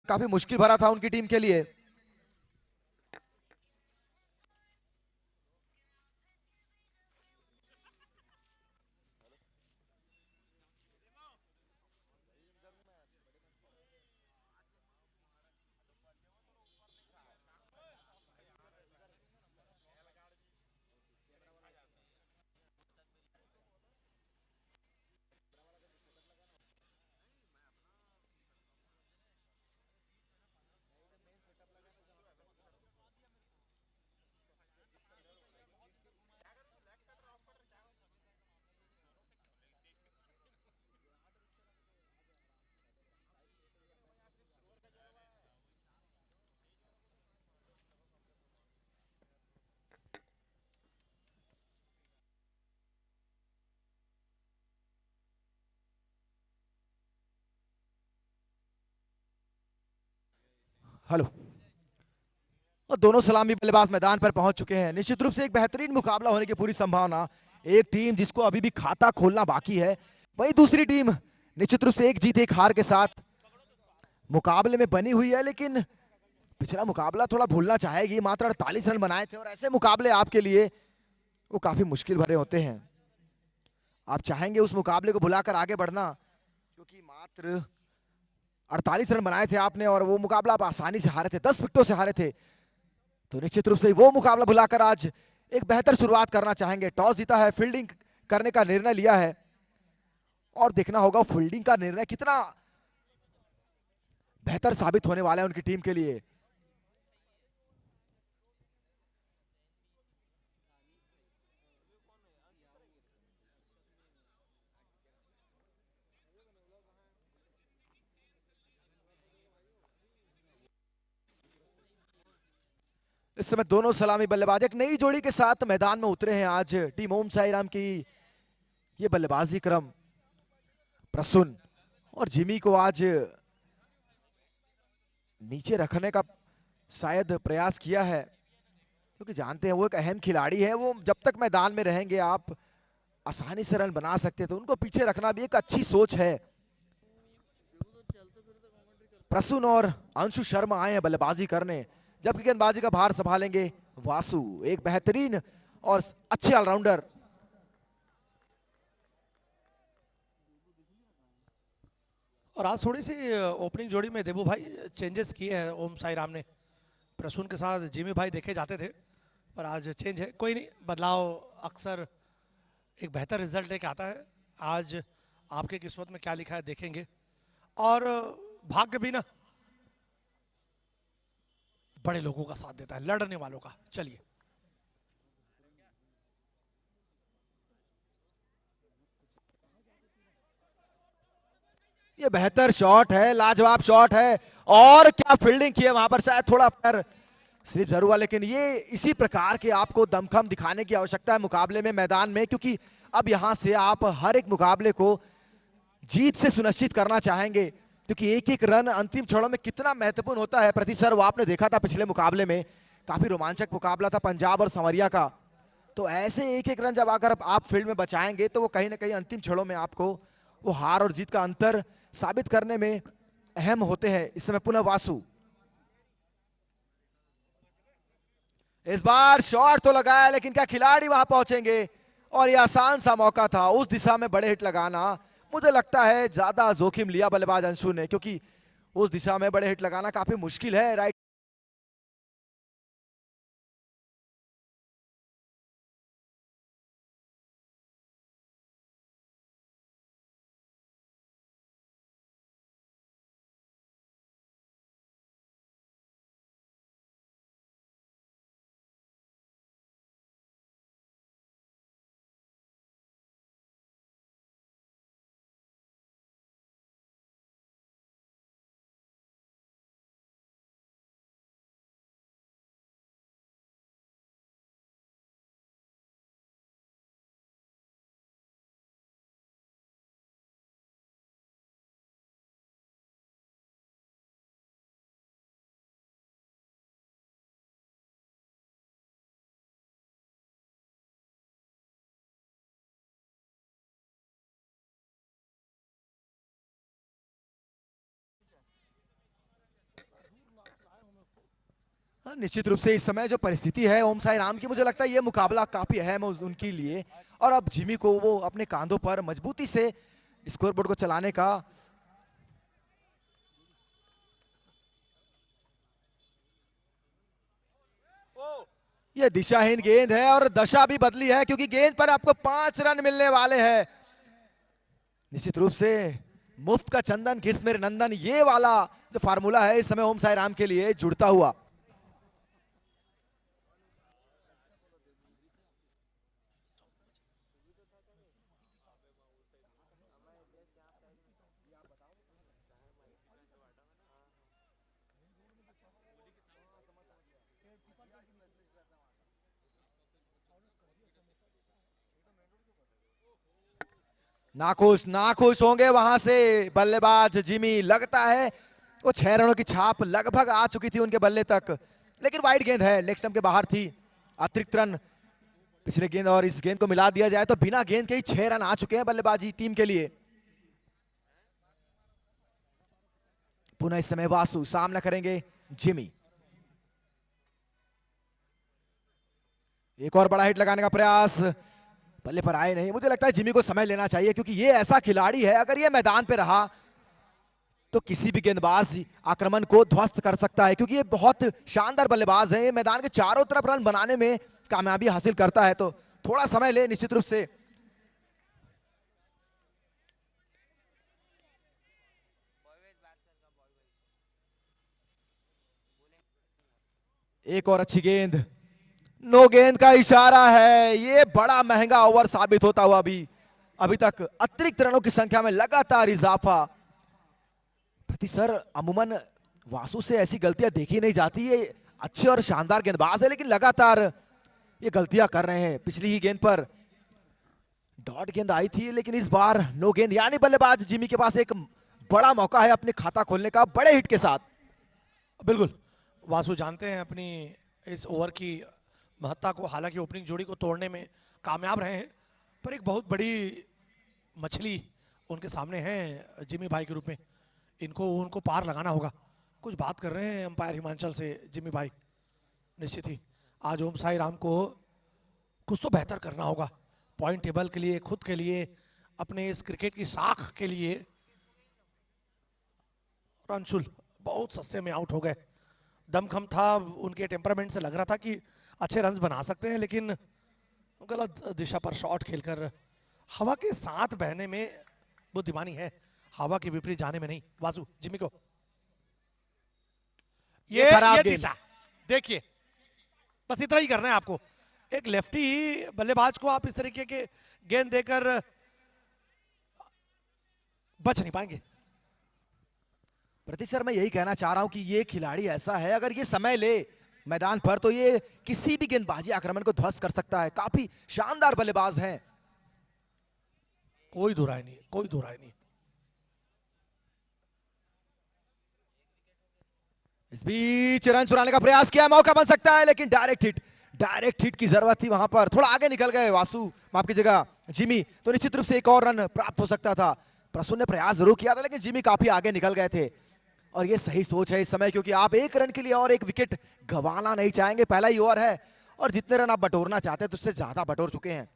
काफी मुश्किल भरा था उनकी टीम के लिए। हेलो। और दोनों सलामी बल्लेबाज मैदान पर पहुंच चुके हैं। निश्चित रूप से एक बेहतरीन मुकाबला होने की पूरी संभावना। एक टीम जिसको अभी भी खाता खोलना बाकी है, वही दूसरी टीम निश्चित रूप से एक जीत एक हार के साथ मुकाबले में बनी हुई है। लेकिन पिछला मुकाबला थोड़ा भूलना चाहेगी। मात्र 48 रन बनाए थे और ऐसे मुकाबले आपके लिए वो काफी मुश्किल भरे होते हैं। आप चाहेंगे उस मुकाबले को भुलाकर आगे बढ़ना, क्योंकि मात्र 48 रन बनाए थे आपने और वो मुकाबला आप आसानी से हारे थे, 10 विकेटों से हारे थे। तो निश्चित रूप से वो मुकाबला भुलाकर आज एक बेहतर शुरुआत करना चाहेंगे। टॉस जीता है, फील्डिंग करने का निर्णय लिया है और देखना होगा फील्डिंग का निर्णय कितना बेहतर साबित होने वाला है उनकी टीम के लिए। इस समय दोनों सलामी बल्लेबाज एक नई जोड़ी के साथ मैदान में उतरे हैं। आज टीम ओम साई राम की ये बल्लेबाजी क्रम प्रसून और जिमी को आज नीचे रखने का शायद प्रयास किया है, क्योंकि जानते हैं वो एक अहम खिलाड़ी है। वो जब तक मैदान में रहेंगे आप आसानी से रन बना सकते, तो उनको पीछे रखना भी एक अच्छी सोच है। प्रसून और अंशु शर्मा आए हैं बल्लेबाजी करने, जबकि गेंदबाजी का भार संभालेंगे वासु, एक बेहतरीन और अच्छे ऑलराउंडर। और आज थोड़ी सी ओपनिंग जोड़ी में देबू भाई चेंजेस किए हैं ओम साई राम ने। प्रसून के साथ जिमी भाई देखे जाते थे, पर आज चेंज है। कोई नहीं, बदलाव अक्सर एक बेहतर रिजल्ट लेके आता है। आज आपके किस्मत में क्या लिखा है देखेंगे। और भाग्य भी ना बड़े लोगों का साथ देता है, लड़ने वालों का। चलिए। ये बेहतर शॉट है, लाजवाब शॉट है और क्या फील्डिंग की है वहां पर। शायद थोड़ा पैर स्लिप जरूर हुआ, लेकिन ये इसी प्रकार के आपको दमखम दिखाने की आवश्यकता है मुकाबले में, मैदान में, क्योंकि अब यहां से आप हर एक मुकाबले को जीत से सुनिश्चित करना चाहेंगे, क्योंकि एक एक रन अंतिम क्षणों में कितना महत्वपूर्ण होता है। प्रति सर वो आपने देखा था पिछले मुकाबले में, काफी रोमांचक मुकाबला था पंजाब और संवरिया का। तो ऐसे एक एक रन जब अगर आप फील्ड में बचाएंगे, तो वो कहीं ना कहीं अंतिम क्षणों में आपको वो हार और जीत का अंतर साबित करने में अहम होते हैं। इस समय पुनः वासु, इस बार शॉट तो लगाया, लेकिन क्या खिलाड़ी वहां पहुंचेंगे? और ये आसान सा मौका था उस दिशा में बड़े हिट लगाना। मुझे लगता है ज्यादा जोखिम लिया बल्लेबाज अंशु ने, क्योंकि उस दिशा में बड़े हिट लगाना काफी मुश्किल है। राइट निश्चित रूप से इस समय जो परिस्थिति है ओम साई राम की, मुझे लगता है ये मुकाबला काफी अहम है उनके लिए। और अब जिमी को वो अपने कांधों पर मजबूती से स्कोरबोर्ड को चलाने का ये दिशाहीन गेंद है और दशा भी बदली है, क्योंकि गेंद पर आपको 5 रन मिलने वाले हैं। निश्चित रूप से मुफ्त का चंदन घिस मेरे नंदन, ये वाला जो फार्मूला है इस समय ओम साई राम के लिए जुड़ता हुआ। नाखुश नाखुश होंगे वहां से बल्लेबाज जिमी, लगता है वो 6 रनों की छाप लगभग आ चुकी थी उनके बल्ले तक, लेकिन वाइड गेंद है, लेग स्टंप के बाहर थी। अतिरिक्त रन पिछले गेंद और इस गेंद को मिला दिया जाए तो बिना गेंद के ही 6 रन आ चुके हैं बल्लेबाजी टीम के लिए। पुनः इस समय वासु सामना करेंगे जिमी। एक और बड़ा हिट लगाने का प्रयास, बल्ले पर आए नहीं। मुझे लगता है जिमी को समय लेना चाहिए, क्योंकि ये ऐसा खिलाड़ी है, अगर ये मैदान पे रहा तो किसी भी गेंदबाज आक्रमण को ध्वस्त कर सकता है, क्योंकि ये बहुत शानदार बल्लेबाज है। ये मैदान के चारों तरफ रन बनाने में कामयाबी हासिल करता है, तो थोड़ा समय ले निश्चित रूप से। एक और अच्छी गेंद, नो गेंद का इशारा है। ये बड़ा महंगा ओवर साबित होता हुआ अभी तक अतिरिक्त रनों की संख्या में लगातार इजाफा। प्रति सर अमूमन वासु से ऐसी गलतियां देखी नहीं जाती, ये अच्छे और शानदार गेंदबाज है, लेकिन लगातार ये गलतियां कर रहे हैं। पिछली ही गेंद पर डॉट गेंद आई थी, लेकिन इस बार नो गेंद, यानी बल्लेबाज जिमी के पास एक बड़ा मौका है अपने खाता खोलने का बड़े हिट के साथ। बिल्कुल, वासु जानते हैं अपनी इस ओवर की महत्ता को। हालांकि ओपनिंग जोड़ी को तोड़ने में कामयाब रहे हैं, पर एक बहुत बड़ी मछली उनके सामने है जिमी भाई के रूप में। इनको उनको पार लगाना होगा। कुछ बात कर रहे हैं अंपायर हिमांचल से जिमी भाई। निश्चित ही आज ओम साई राम को कुछ तो बेहतर करना होगा, पॉइंट टेबल के लिए, खुद के लिए, अपने इस क्रिकेट की साख के लिए। और अंशुल बहुत सस्ते में आउट हो गए। दमखम था उनके, टेम्परामेंट से लग रहा था कि अच्छे रन्स बना सकते हैं, लेकिन गलत दिशा पर शॉट खेलकर हवा के साथ बहने में बुद्धिमानी है, हवा के विपरीत जाने में नहीं। वासु जिमी को ये दिशा देखिए, बस इतना ही करना है आपको। एक लेफ्टी बल्लेबाज को आप इस तरीके के गेंद देकर बच नहीं पाएंगे। प्रति सर मैं यही कहना चाह रहा हूं कि ये खिलाड़ी ऐसा है, अगर ये समय ले मैदान पर तो ये किसी भी गेंदबाजी आक्रमण को ध्वस्त कर सकता है। काफी शानदार बल्लेबाज हैं। कोई दो राय नहीं, कोई दो राय नहीं। इस बीच रन चुराने का प्रयास किया, मौका बन सकता है, लेकिन डायरेक्ट हिट की जरूरत थी वहां पर। थोड़ा आगे निकल गए वासु, माफ कीजिएगा जिमी, तो निश्चित रूप से एक और रन प्राप्त हो सकता था। प्रसून ने प्रयास जरूर किया था, लेकिन जिमी काफी आगे निकल गए थे। और ये सही सोच है इस समय, क्योंकि आप एक रन के लिए और एक विकेट गंवाना नहीं चाहेंगे। पहला ही ओवर है और जितने रन आप बटोरना चाहते हैं तो उससे ज्यादा बटोर चुके हैं।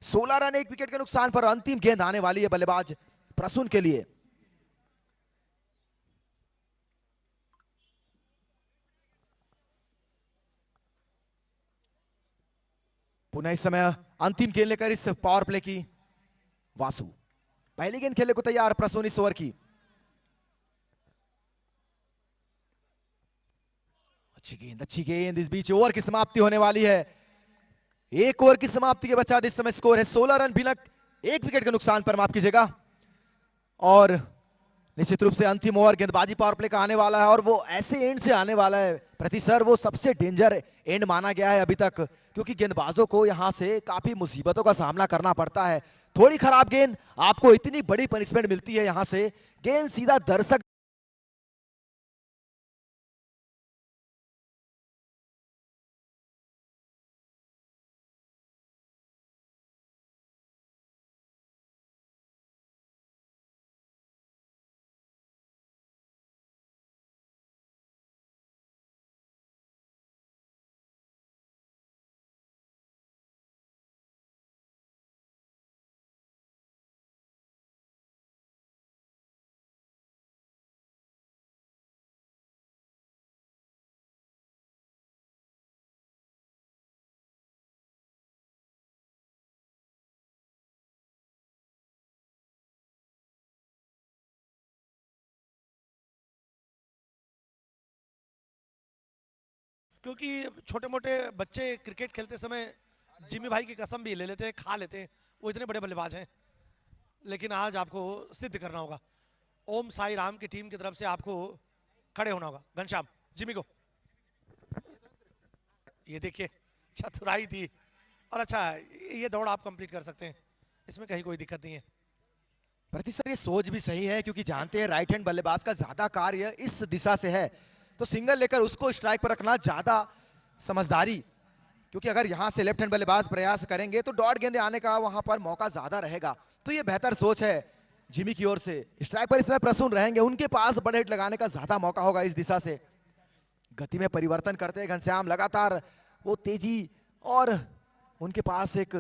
16 रन एक विकेट के नुकसान पर अंतिम गेंद आने वाली है बल्लेबाज प्रसून के लिए। पुनः इस समय अंतिम गेंद लेकर इस पावर प्ले की वासु। पहली गेंद खेलने को तैयार प्रसून इस ओवर की। अच्छी गेंद। इस बीच ओवर की समाप्ति होने वाली है। एक ओवर की समाप्ति के पश्चात इस समय स्कोर है 16 रन बिना एक विकेट के नुकसान पर, माफ कीजिएगा। और निश्चित रूप से अंतिम ओवर गेंदबाजी पावर प्ले का आने वाला है, और वो ऐसे एंड से आने वाला है प्रति सर, वो सबसे डेंजर एंड माना गया है अभी तक, क्योंकि गेंदबाजों को यहां से काफी मुसीबतों का सामना करना पड़ता है। थोड़ी खराब गेंद, आपको इतनी बड़ी पनिशमेंट मिलती है यहां से। गेंद सीधा दर्शक क्योंकि छोटे मोटे बच्चे क्रिकेट खेलते समय जिमी भाई की कसम भी ले लेते हैं, खा लेते हैं, वो इतने बड़े बल्लेबाज हैं। लेकिन आज आपको सिद्ध करना होगा। ओम साई राम की टीम की तरफ से आपको खड़े होना होगा। घनश्याम, जिमी को, ये देखिए चतुराई थी। और अच्छा, ये दौड़ आप कंप्लीट कर सकते हैं, इसमें कहीं कोई दिक्कत नहीं है। प्रति सर ये सोच भी सही है क्योंकि जानते हैं राइट हैंड बल्लेबाज का ज्यादा कार्य इस दिशा से है, तो सिंगल लेकर उसको स्ट्राइक पर रखना ज्यादा समझदारी, क्योंकि अगर यहां से लेफ्ट हैंड बल्लेबाज प्रयास करेंगे तो डॉट गेंदे आने का वहां पर मौका ज्यादा रहेगा। तो ये बेहतर सोच है जिमी की ओर से। स्ट्राइक पर इसमें प्रसून रहेंगे, उनके पास बड़े हिट लगाने का ज्यादा मौका होगा इस दिशा से। गति में परिवर्तन करते हैं घनश्याम, लगातार वो तेजी, और उनके पास एक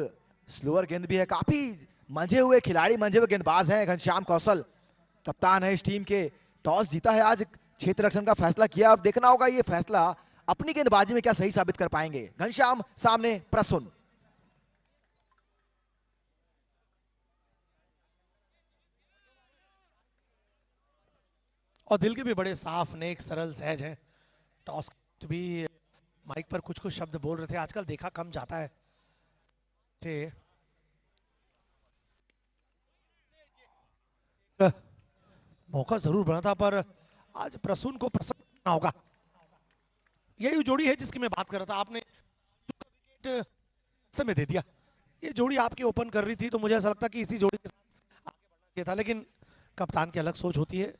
स्लोअर गेंद भी है। काफी मंझे हुए खिलाड़ी, मंझे हुए गेंदबाज हैं घनश्याम कौशल, कप्तान है इस टीम के। टॉस जीता है आज, क्षेत्र रक्षण का फैसला किया। अब देखना होगा ये फैसला अपनी गेंदबाजी में क्या सही साबित कर पाएंगे। घनश्याम सामने प्रसून। और दिल के भी बड़े साफ, नेक, सरल, सहज हैं। टॉस भी माइक पर कुछ कुछ शब्द बोल रहे थे, आजकल देखा कम जाता है। मौका जरूर बना था, पर आज प्रसून को प्रसन्न करना होगा। यही जोड़ी है जिसकी मैं बात कर रहा था। आपने समय दे दिया, ये जोड़ी आपकी ओपन कर रही थी, तो मुझे ऐसा लगता कि इसी जोड़ी के साथ आगे बढ़ना चाहिए था। लेकिन कप्तान की अलग सोच होती है।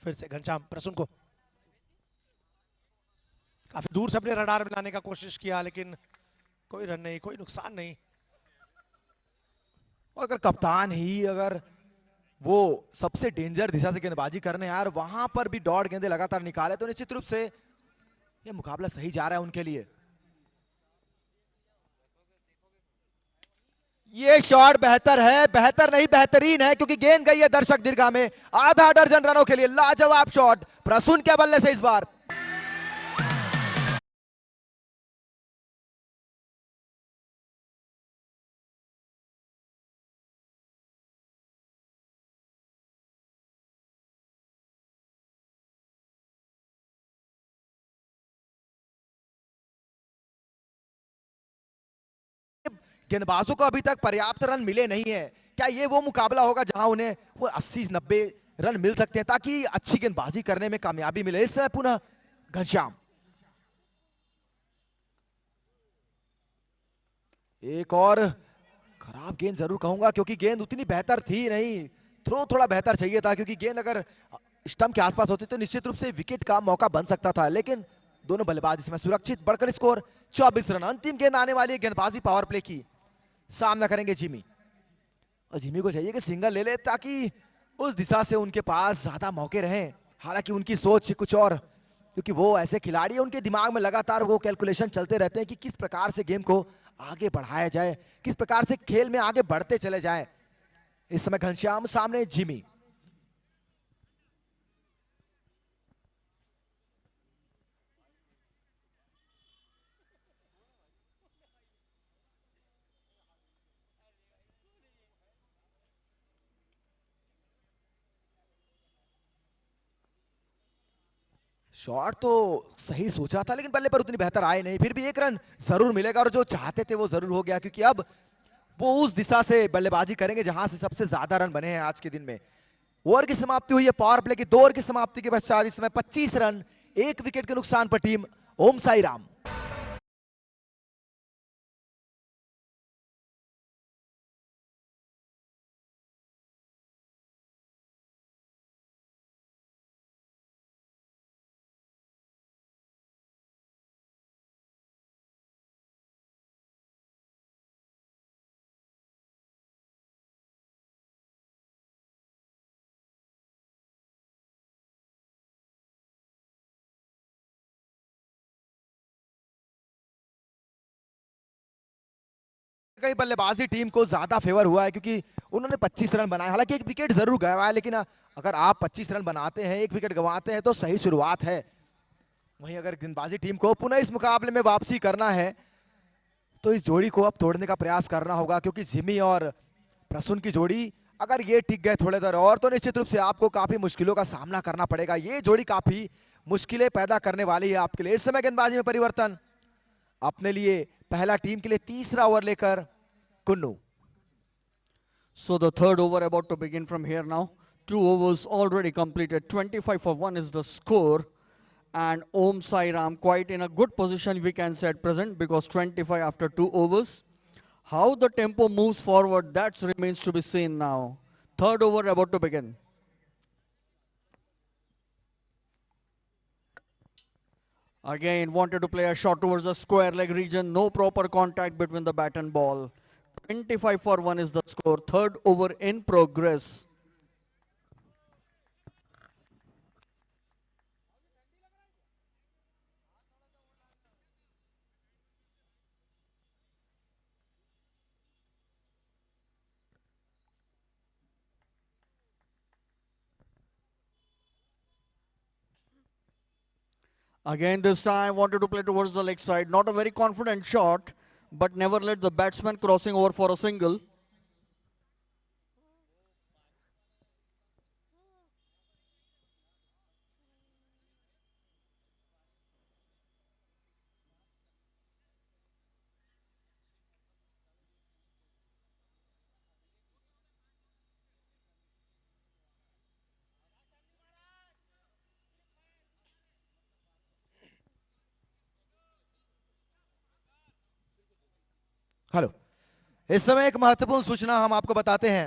फिर से घनश्याम प्रसून को काफी दूर से अपने रडार में लाने का कोशिश किया, लेकिन कोई रन नहीं, कोई नुकसान नहीं। और अगर कप्तान ही अगर वो सबसे डेंजर दिशा से गेंदबाजी करने यार, वहां पर भी डॉट गेंदे लगातार निकाले, तो निश्चित रूप से ये मुकाबला सही जा रहा है उनके लिए। ये शॉट बेहतर है, बेहतर नहीं बेहतरीन है, क्योंकि गेंद गई है दर्शक दीर्घा में। आधा दर्जन रनों के लिए लाजवाब शॉट प्रसून के बल्ले से इस बार। गेंदबाजों को अभी तक पर्याप्त रन मिले नहीं है। क्या ये वो मुकाबला होगा जहां उन्हें वो 80-90 रन मिल सकते हैं ताकि अच्छी गेंदबाजी करने में कामयाबी मिले। इस समय पुनः घनश्याम, एक और खराब गेंद जरूर कहूंगा, क्योंकि गेंद उतनी बेहतर थी नहीं। थ्रो थोड़ा बेहतर चाहिए था, क्योंकि गेंद अगर स्टंप के आसपास होती तो निश्चित रूप से विकेट का मौका बन सकता था। लेकिन दोनों बल्लेबाज इसमें सुरक्षित। बढ़कर स्कोर 24 रन। अंतिम गेंद आने वाली गेंदबाजी पावर प्ले की, सामना करेंगे जिमी। और जिमी को चाहिए कि सिंगल ले ले ताकि उस दिशा से उनके पास ज्यादा मौके रहें। हालांकि उनकी सोच कुछ और, क्योंकि वो ऐसे खिलाड़ी हैं, उनके दिमाग में लगातार वो कैलकुलेशन चलते रहते हैं कि किस प्रकार से गेम को आगे बढ़ाया जाए, किस प्रकार से खेल में आगे बढ़ते चले जाए। इस समय घनश्याम, सामने जिमी। शॉट तो सही सोचा था, लेकिन बल्ले पर उतनी बेहतर आए नहीं। फिर भी एक रन जरूर मिलेगा, और जो चाहते थे वो जरूर हो गया, क्योंकि अब वो उस दिशा से बल्लेबाजी करेंगे जहां से सबसे ज्यादा रन बने हैं आज के दिन में। ओवर की समाप्ति हुई है पावर प्ले की। 2 ओवर की समाप्ति के पश्चात इस समय 25 रन, 1 विकेट के नुकसान पर टीम ओम साई राम। कहीं बल्लेबाजी टीम को ज्यादा फेवर हुआ है, क्योंकि उन्होंने 25 रन बनाए। हालांकि एक विकेट जरूर गंवाया, लेकिन अगर आप 25 रन बनाते हैं, एक विकेट गंवाते हैं, तो सही शुरुआत है। वहीं अगर गेंदबाजी टीम को पुनः इस मुकाबले में वापसी करना है, तो इस जोड़ी को अब तोड़ने का प्रयास करना होगा, क्योंकि जिमी और प्रसून की जोड़ी अगर ये टिक गए थोड़े देर और, तो निश्चित रूप से आपको काफी मुश्किलों का सामना करना पड़ेगा। ये जोड़ी काफी मुश्किलें पैदा करने वाली है आपके लिए। इस समय गेंदबाजी में परिवर्तन, अपने लिए पहला टीम के लिए तीसरा ओवर लेकर Kunnu. So the third over about to begin from here now. 2 overs already completed. 25 for 1 is the score. And Om Sai Ram quite in a good position we can say at present because 25 after 2 overs. How the tempo moves forward, that remains to be seen now. Third over about to begin. Again wanted to play a shot towards the square leg region. No proper contact between the bat and ball. 25 for 1 is the score. Third over in progress. Again this time wanted to play towards the leg side. Not a very confident shot, but never let the batsman crossing over for a single. Hello, इस समय एक महत्वपूर्ण सूचना हम आपको बताते हैं।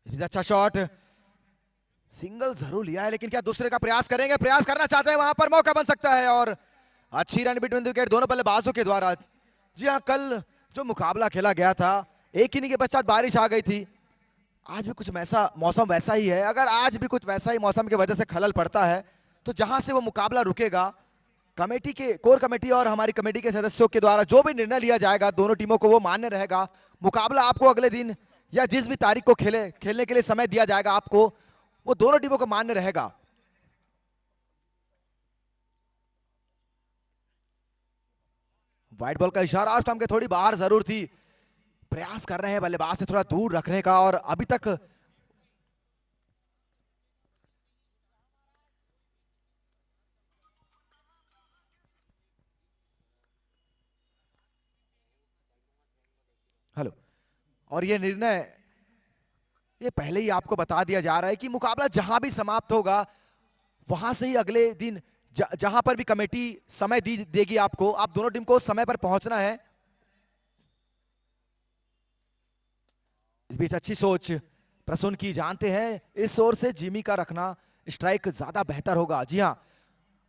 अच्छा शॉट, सिंगल जरूर लिया है लेकिन क्या दूसरे का प्रयास करेंगे, प्रयास करना चाहते हैं, वहां पर मौका बन सकता है और अच्छी रन बिटवीन द विकेट दोनों बल्लेबाजों के द्वारा। जी हाँ, कल जो मुकाबला खेला गया था एक इनिंग के पश्चात बारिश आ गई थी। आज भी कुछ वैसा मौसम वैसा ही है। अगर आज भी कुछ वैसा ही मौसम की वजह से खलल पड़ता है तो जहां से वो मुकाबला रुकेगा, कमेटी के कोर कमेटी और हमारी कमेटी के सदस्यों के द्वारा जो भी निर्णय लिया जाएगा दोनों टीमों को वो मान्य रहेगा। मुकाबला आपको अगले दिन या जिस भी तारीख को खेलने के लिए समय दिया जाएगा आपको, वो दोनों टीमों को मान्य रहेगा। व्हाइट बॉल का इशारा आज स्टंप के थोड़ी बाहर जरूर थी। प्रयास कर रहे हैं बल्लेबाज से थोड़ा दूर रखने का और अभी तक हेलो, और ये निर्णय ये पहले ही आपको बता दिया जा रहा है कि मुकाबला जहां भी समाप्त होगा वहां से ही अगले दिन जहां पर भी कमेटी समय देगी आपको, आप दोनों टीम को समय पर पहुंचना है। इस बीच अच्छी सोच प्रसून की, जानते हैं इस ओर से जिमी का रखना स्ट्राइक ज्यादा बेहतर होगा। जी हाँ,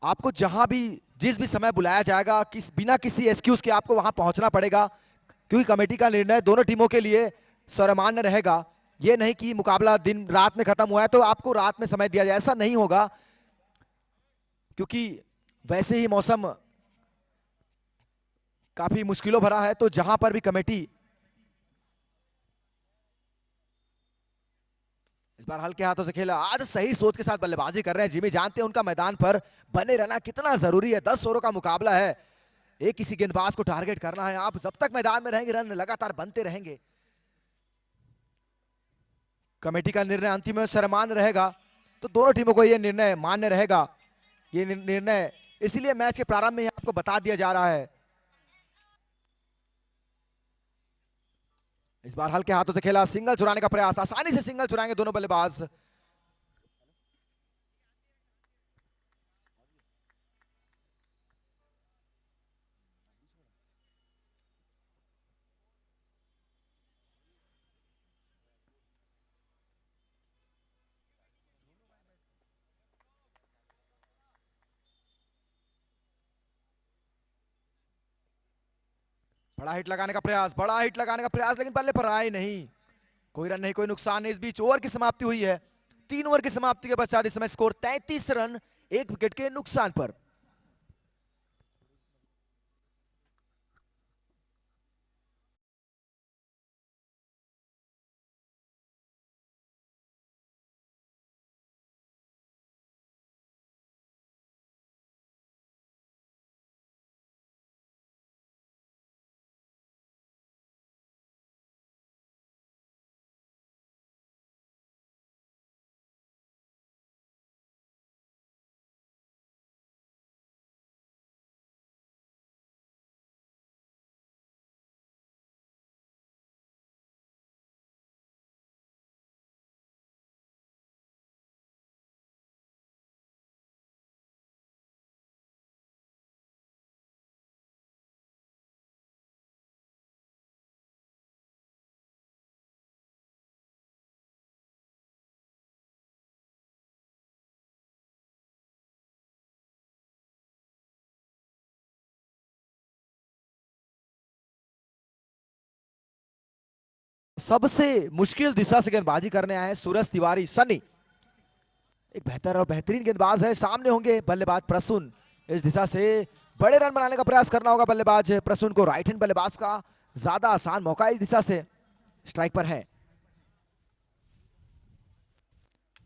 आपको जहां भी जिस भी समय बुलाया जाएगा बिना किसी एक्सक्यूज के आपको वहां पहुंचना पड़ेगा, क्योंकि कमेटी का निर्णय दोनों टीमों के लिए सर्वमान्य रहेगा। यह नहीं कि मुकाबला दिन रात में खत्म हुआ है तो आपको रात में समय दिया जाए, ऐसा नहीं होगा, क्योंकि वैसे ही मौसम काफी मुश्किलों भरा है। तो जहां पर भी कमेटी इस बार हल्के हाथों से खेला, आज सही सोच के साथ बल्लेबाजी कर रहे हैं जिमी, जानते हैं उनका मैदान पर बने रहना कितना जरूरी है। 10 ओवरों का मुकाबला है, एक किसी गेंदबाज को टारगेट करना है। आप जब तक मैदान में रहेंगे रन लगातार बनते रहेंगे। कमेटी का निर्णय अंतिम में सर्वमान्य रहेगा तो दोनों टीमों को यह निर्णय मान्य रहेगा। ये निर्णय इसीलिए मैच के प्रारंभ में ही आपको बता दिया जा रहा है। इस बार हल्के हाथों से खेला, सिंगल चुराने का प्रयास, आसानी से सिंगल चुराएंगे दोनों बल्लेबाज। बड़ा हिट लगाने का प्रयास, बड़ा हिट लगाने का प्रयास, लेकिन बल्ले पर आए नहीं। कोई रन नहीं, कोई नुकसान नहीं। इस बीच ओवर की समाप्ति हुई है। 3 ओवर की समाप्ति के पश्चात इस समय स्कोर 33 रन, 1 विकेट के नुकसान पर। सबसे मुश्किल दिशा से गेंदबाजी करने आए हैं सूरज तिवारी सनी। एक बेहतर और बेहतरीन गेंदबाज है, सामने होंगे बल्लेबाज प्रसून। इस दिशा से बड़े रन बनाने का प्रयास करना होगा बल्लेबाज प्रसून को। राइट हैंड बल्लेबाज का ज्यादा आसान मौका इस दिशा से। स्ट्राइक पर है,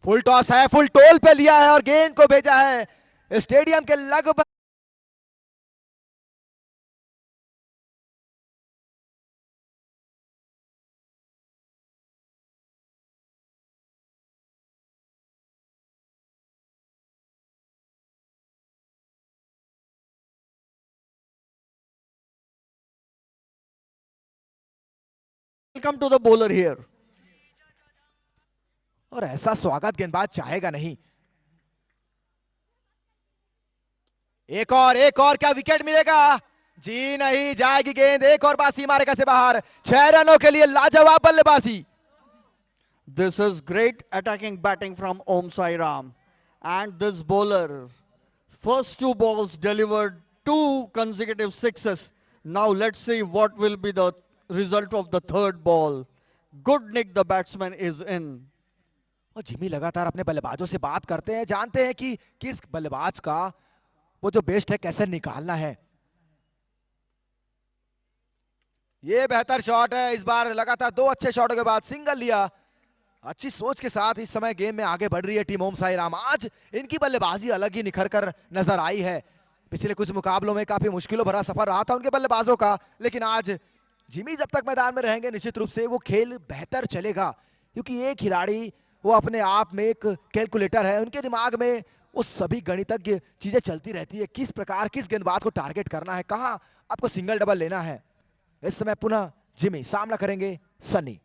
फुल टॉस है, फुल टोल पे लिया है और गेंद को भेजा है स्टेडियम के लगभग। Welcome to the bowler here. और ऐसा स्वागत गेंदबाज चाहेगा नहीं। एक और क्या विकेट मिलेगा? जी नहीं, जाएगी गेंद एक और बार सीमा रेखा से बाहर। 6 रनों के लिए लाजवाब बल्लेबाजी। This is great attacking batting from Om Sai Ram. And this bowler, first 2 balls delivered 2 consecutive sixes. Now let's see what will be the result of the third ball. Good nick, the batsman is in. और Jimmy लगातार अपने बल्लेबाजों से बात करते हैं, जानते हैं कि किस बल्लेबाज का वो जो बेस्ट है कैसे निकालना है। ये बेहतर शॉट है, इस बार लगातार 2 अच्छे शॉटों के बाद सिंगल लिया। अच्छी सोच के साथ इस समय गेम में आगे बढ़ रही है टीम ओम साई राम। आज इनकी बल्लेबाजी अलग ही निखर कर नजर आई है। पिछले कुछ मुकाबलों में काफी मुश्किलों भरा सफर रहा था उनके बल्लेबाजों का, लेकिन आज जिमी जब तक मैदान में रहेंगे निश्चित रूप से वो खेल बेहतर चलेगा, क्योंकि एक खिलाड़ी वो अपने आप में एक कैलकुलेटर है। उनके दिमाग में वो सभी गणितज्ञ चीजें चलती रहती है, किस प्रकार किस गेंदबाज को टारगेट करना है, कहां आपको सिंगल डबल लेना है। इस समय पुनः जिमी सामना करेंगे सनी।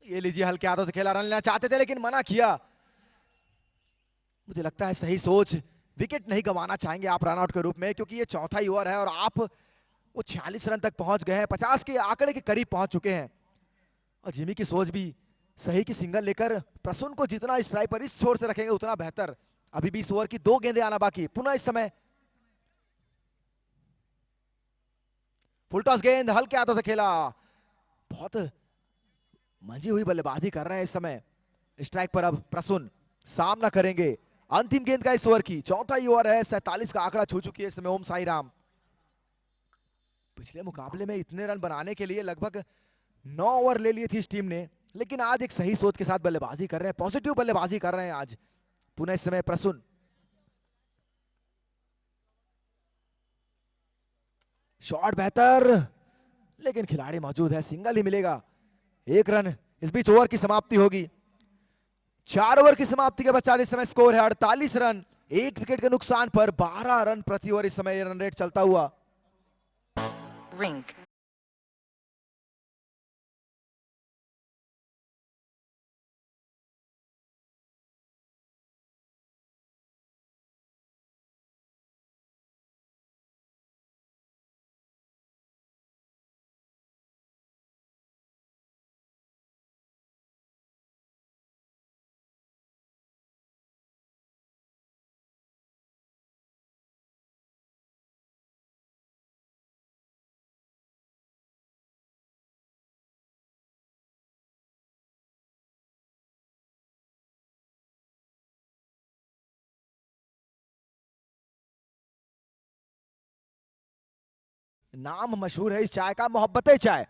ये लीजिए, हल्के हाथों से खेला, रन लेना चाहते थे लेकिन मना किया। मुझे लगता है सही सोच, विकेट नहीं गंवाना चाहेंगे आप रनआउट के रूप में, क्योंकि ये चौथा ही ओवर है और आप वो 46 रन तक पहुंच गए हैं, 50 के आंकड़े के करीब पहुंच चुके हैं। और जिमी की सोच भी सही की सिंगल लेकर प्रसून को जितना स्ट्राइक पर इस छोर से रखेंगे उतना बेहतर। अभी भी इस ओवर की 2 गेंदें आना बाकी। पुनः इस समय फुल टॉस गेंद हल्के हाथों से खेला, बहुत मंजी हुई बल्लेबाजी कर रहे हैं इस समय। स्ट्राइक पर अब प्रसून सामना करेंगे अंतिम गेंद का इस ओवर की। चौथा ही ओवर है, 47 का आंकड़ा छू चुकी है इस समय ओम साई राम। पिछले मुकाबले में इतने रन बनाने के लिए लगभग 9 ओवर ले लिए थी इस टीम ने, लेकिन आज एक सही सोच के साथ बल्लेबाजी कर रहे हैं, पॉजिटिव बल्लेबाजी कर रहे हैं आज। पुनः इस समय प्रसून, शॉट बेहतर लेकिन खिलाड़ी मौजूद है, सिंगल ही मिलेगा। 1 रन, इस बीच ओवर की समाप्ति होगी। 4 ओवर की समाप्ति के पश्चात इस समय स्कोर है 48 रन। 1 विकेट के नुकसान पर 12 रन प्रति ओवर इस समय रन रेट चलता हुआ। Rink. नाम मशहूर है इस चाय का, मोहब्बतें चाय।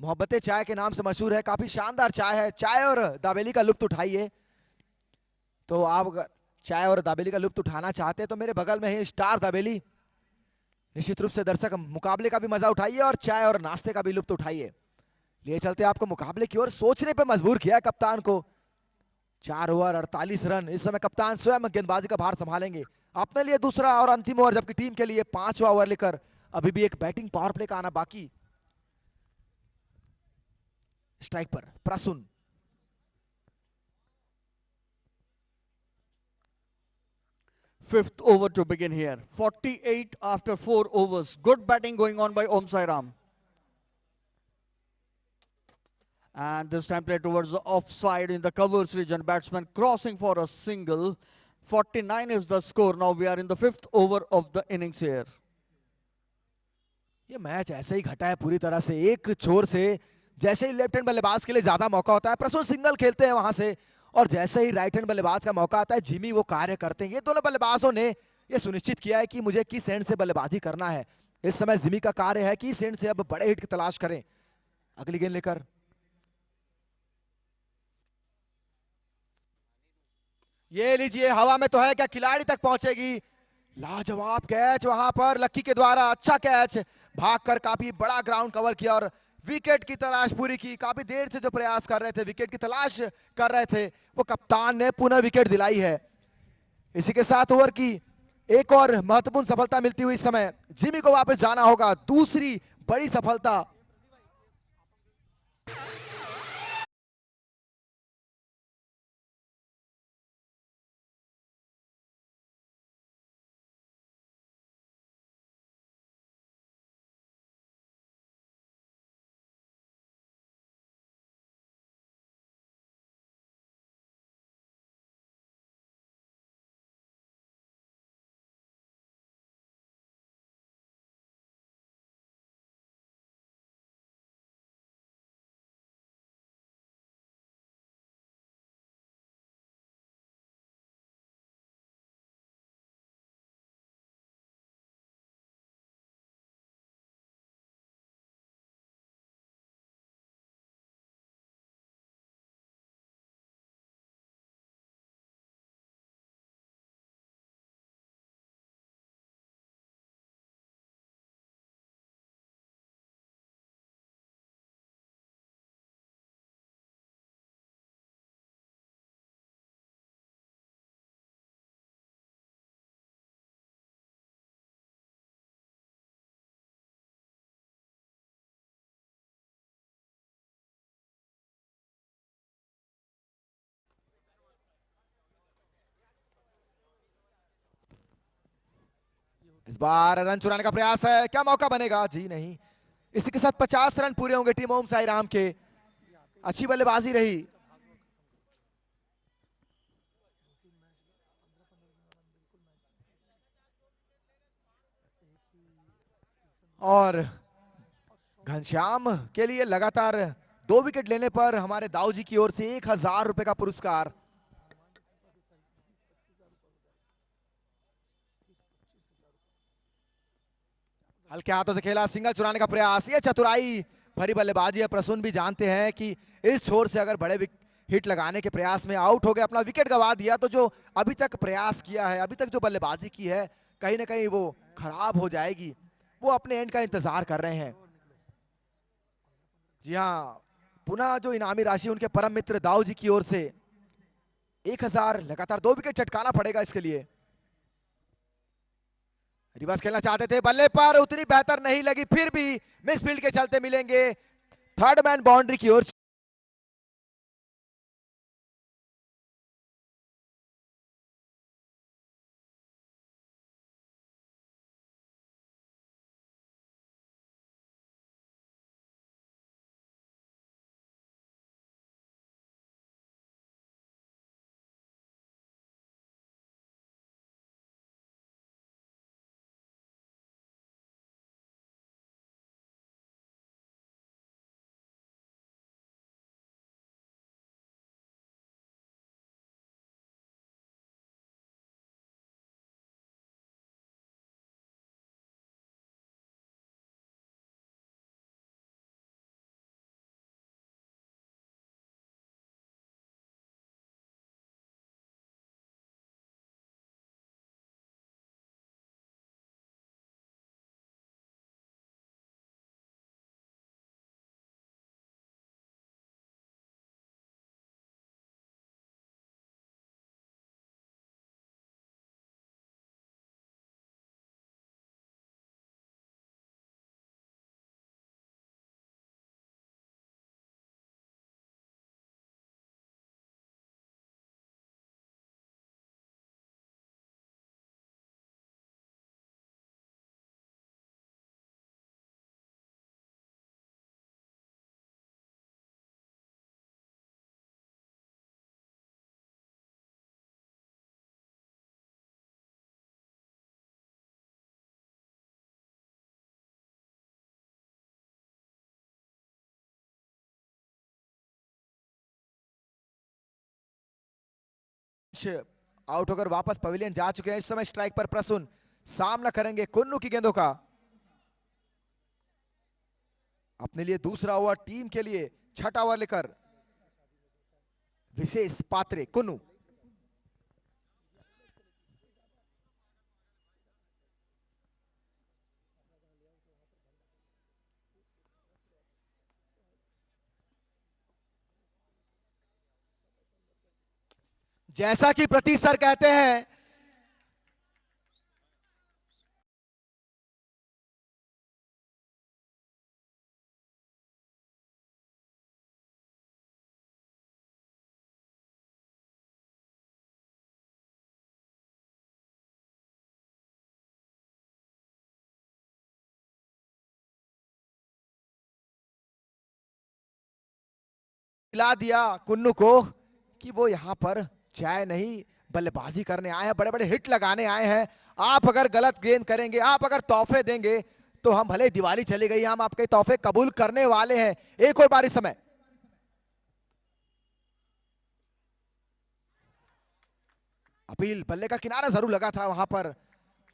मोहब्बतें चाय के नाम से मशहूर है, काफी शानदार चाय है। चाय और दाबेली का लुत्फ उठाइए। तो आप अगर चाय और दाबेली का लुत्फ उठाना चाहते हैं तो मेरे बगल में है स्टार दाबेली। निश्चित रूप से दर्शक मुकाबले का भी मजा उठाइए और चाय और नाश्ते का भी लुत्फ उठाइए। लिए चलते आपको मुकाबले की ओर, सोचने पे मजबूर किया है कप्तान को। 4 ओवर 48 रन, इस समय कप्तान स्वयं गेंदबाजी का भार संभालेंगे। अपने लिए दूसरा और अंतिम ओवर, जबकि टीम के लिए 5वां ओवर लेकर अभी भी एक बैटिंग पावर प्ले का आना बाकी। स्ट्राइक पर Prasoon, Fifth over to begin here. 48 after 4 overs. Good batting going on by Om Sai Ram. And this time play towards the offside in the covers region. Batsman crossing for a single. 49 is the score. Now we are in the 5th over of the innings here. ये match ऐसे ही घटा है पूरी तरह से। एक छोर से जैसे ही लेफ्ट हैंड बल्लेबाज के लिए ज्यादा मौका होता है, प्रसून सिंगल खेलते हैं वहां से, और जैसे ही राइट हैंड बल्लेबाज का मौका आता है, जिमी वो कार्य करते हैं। ये दोनों बल्लेबाजों ने ये सुनिश्चित किया है कि मुझे किस एंड से बल्लेबाजी करना है। इस समय जिमी का कार्य है कि इस एंड से अब बड़े हिट की तलाश करें। अगली गेंद लेकर ये लीजिए, हवा में तो है, क्या खिलाड़ी तक पहुंचेगी? लाजवाब कैच वहां पर लक्की के द्वारा, अच्छा कैच, भागकर काफी बड़ा ग्राउंड कवर किया और विकेट की तलाश पूरी की। काफी देर से जो प्रयास कर रहे थे, विकेट की तलाश कर रहे थे, वो कप्तान ने पुनः विकेट दिलाई है। इसी के साथ ओवर की एक और महत्वपूर्ण सफलता मिलती हुई इस समय जिमी को वापस जाना होगा। दूसरी बड़ी सफलता। इस बार रन चुराने का प्रयास है, क्या मौका बनेगा? जी नहीं। इसी के साथ 50 रन पूरे होंगे टीम ओम साई राम के। अच्छी बल्लेबाजी रही। और घनश्याम के लिए लगातार 2 विकेट लेने पर हमारे दाऊ जी की ओर से 1000 रुपए का पुरस्कार। हल्के हाथों से खेला, सिंगल चुराने का प्रयास, ये चतुराई भरी बल्लेबाजी है। प्रसून भी जानते हैं कि इस छोर से अगर बड़े हिट लगाने के प्रयास में आउट हो गए, अपना विकेट गंवा दिया, तो जो अभी तक प्रयास किया है, अभी तक जो बल्लेबाजी की है, कहीं ना कहीं वो खराब हो जाएगी। वो अपने एंड का इंतजार कर रहे हैं। जी हाँ, पुनः जो इनामी राशि उनके परम मित्र दाऊ जी की ओर से 1000, लगातार 2 विकेट चटकाना पड़ेगा इसके लिए। रिवर्स खेलना चाहते थे, बल्ले पर उतनी बेहतर नहीं लगी, फिर भी मिस फील्ड के चलते मिलेंगे। थर्ड मैन बाउंड्री की ओर आउट होकर वापस पवेलियन जा चुके हैं। इस समय स्ट्राइक पर प्रसून सामना करेंगे कुन्नू की गेंदों का। अपने लिए दूसरा ओवर, टीम के लिए छठा ओवर लेकर विशेष पात्रे कुन्नू। जैसा कि प्रतीश सर कहते हैं, खिला दिया कुन्नू को कि वो यहां पर चाय नहीं बल्लेबाजी करने आए हैं, बड़े बड़े हिट लगाने आए हैं। आप अगर गलत गेंद करेंगे, आप अगर तोहफे देंगे, तो हम भले दिवाली चली गई, हम आपके तोहफे कबूल करने वाले हैं। एक और बारी समय, अपील बल्ले का किनारा जरूर लगा था वहां पर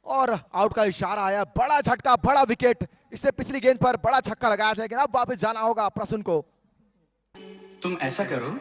और आउट का इशारा आया। बड़ा झटका, बड़ा विकेट। इससे पिछली गेंद पर बड़ा छक्का लगाया था, लेकिन अब वापस जाना होगा प्रसून को। तुम ऐसा करो,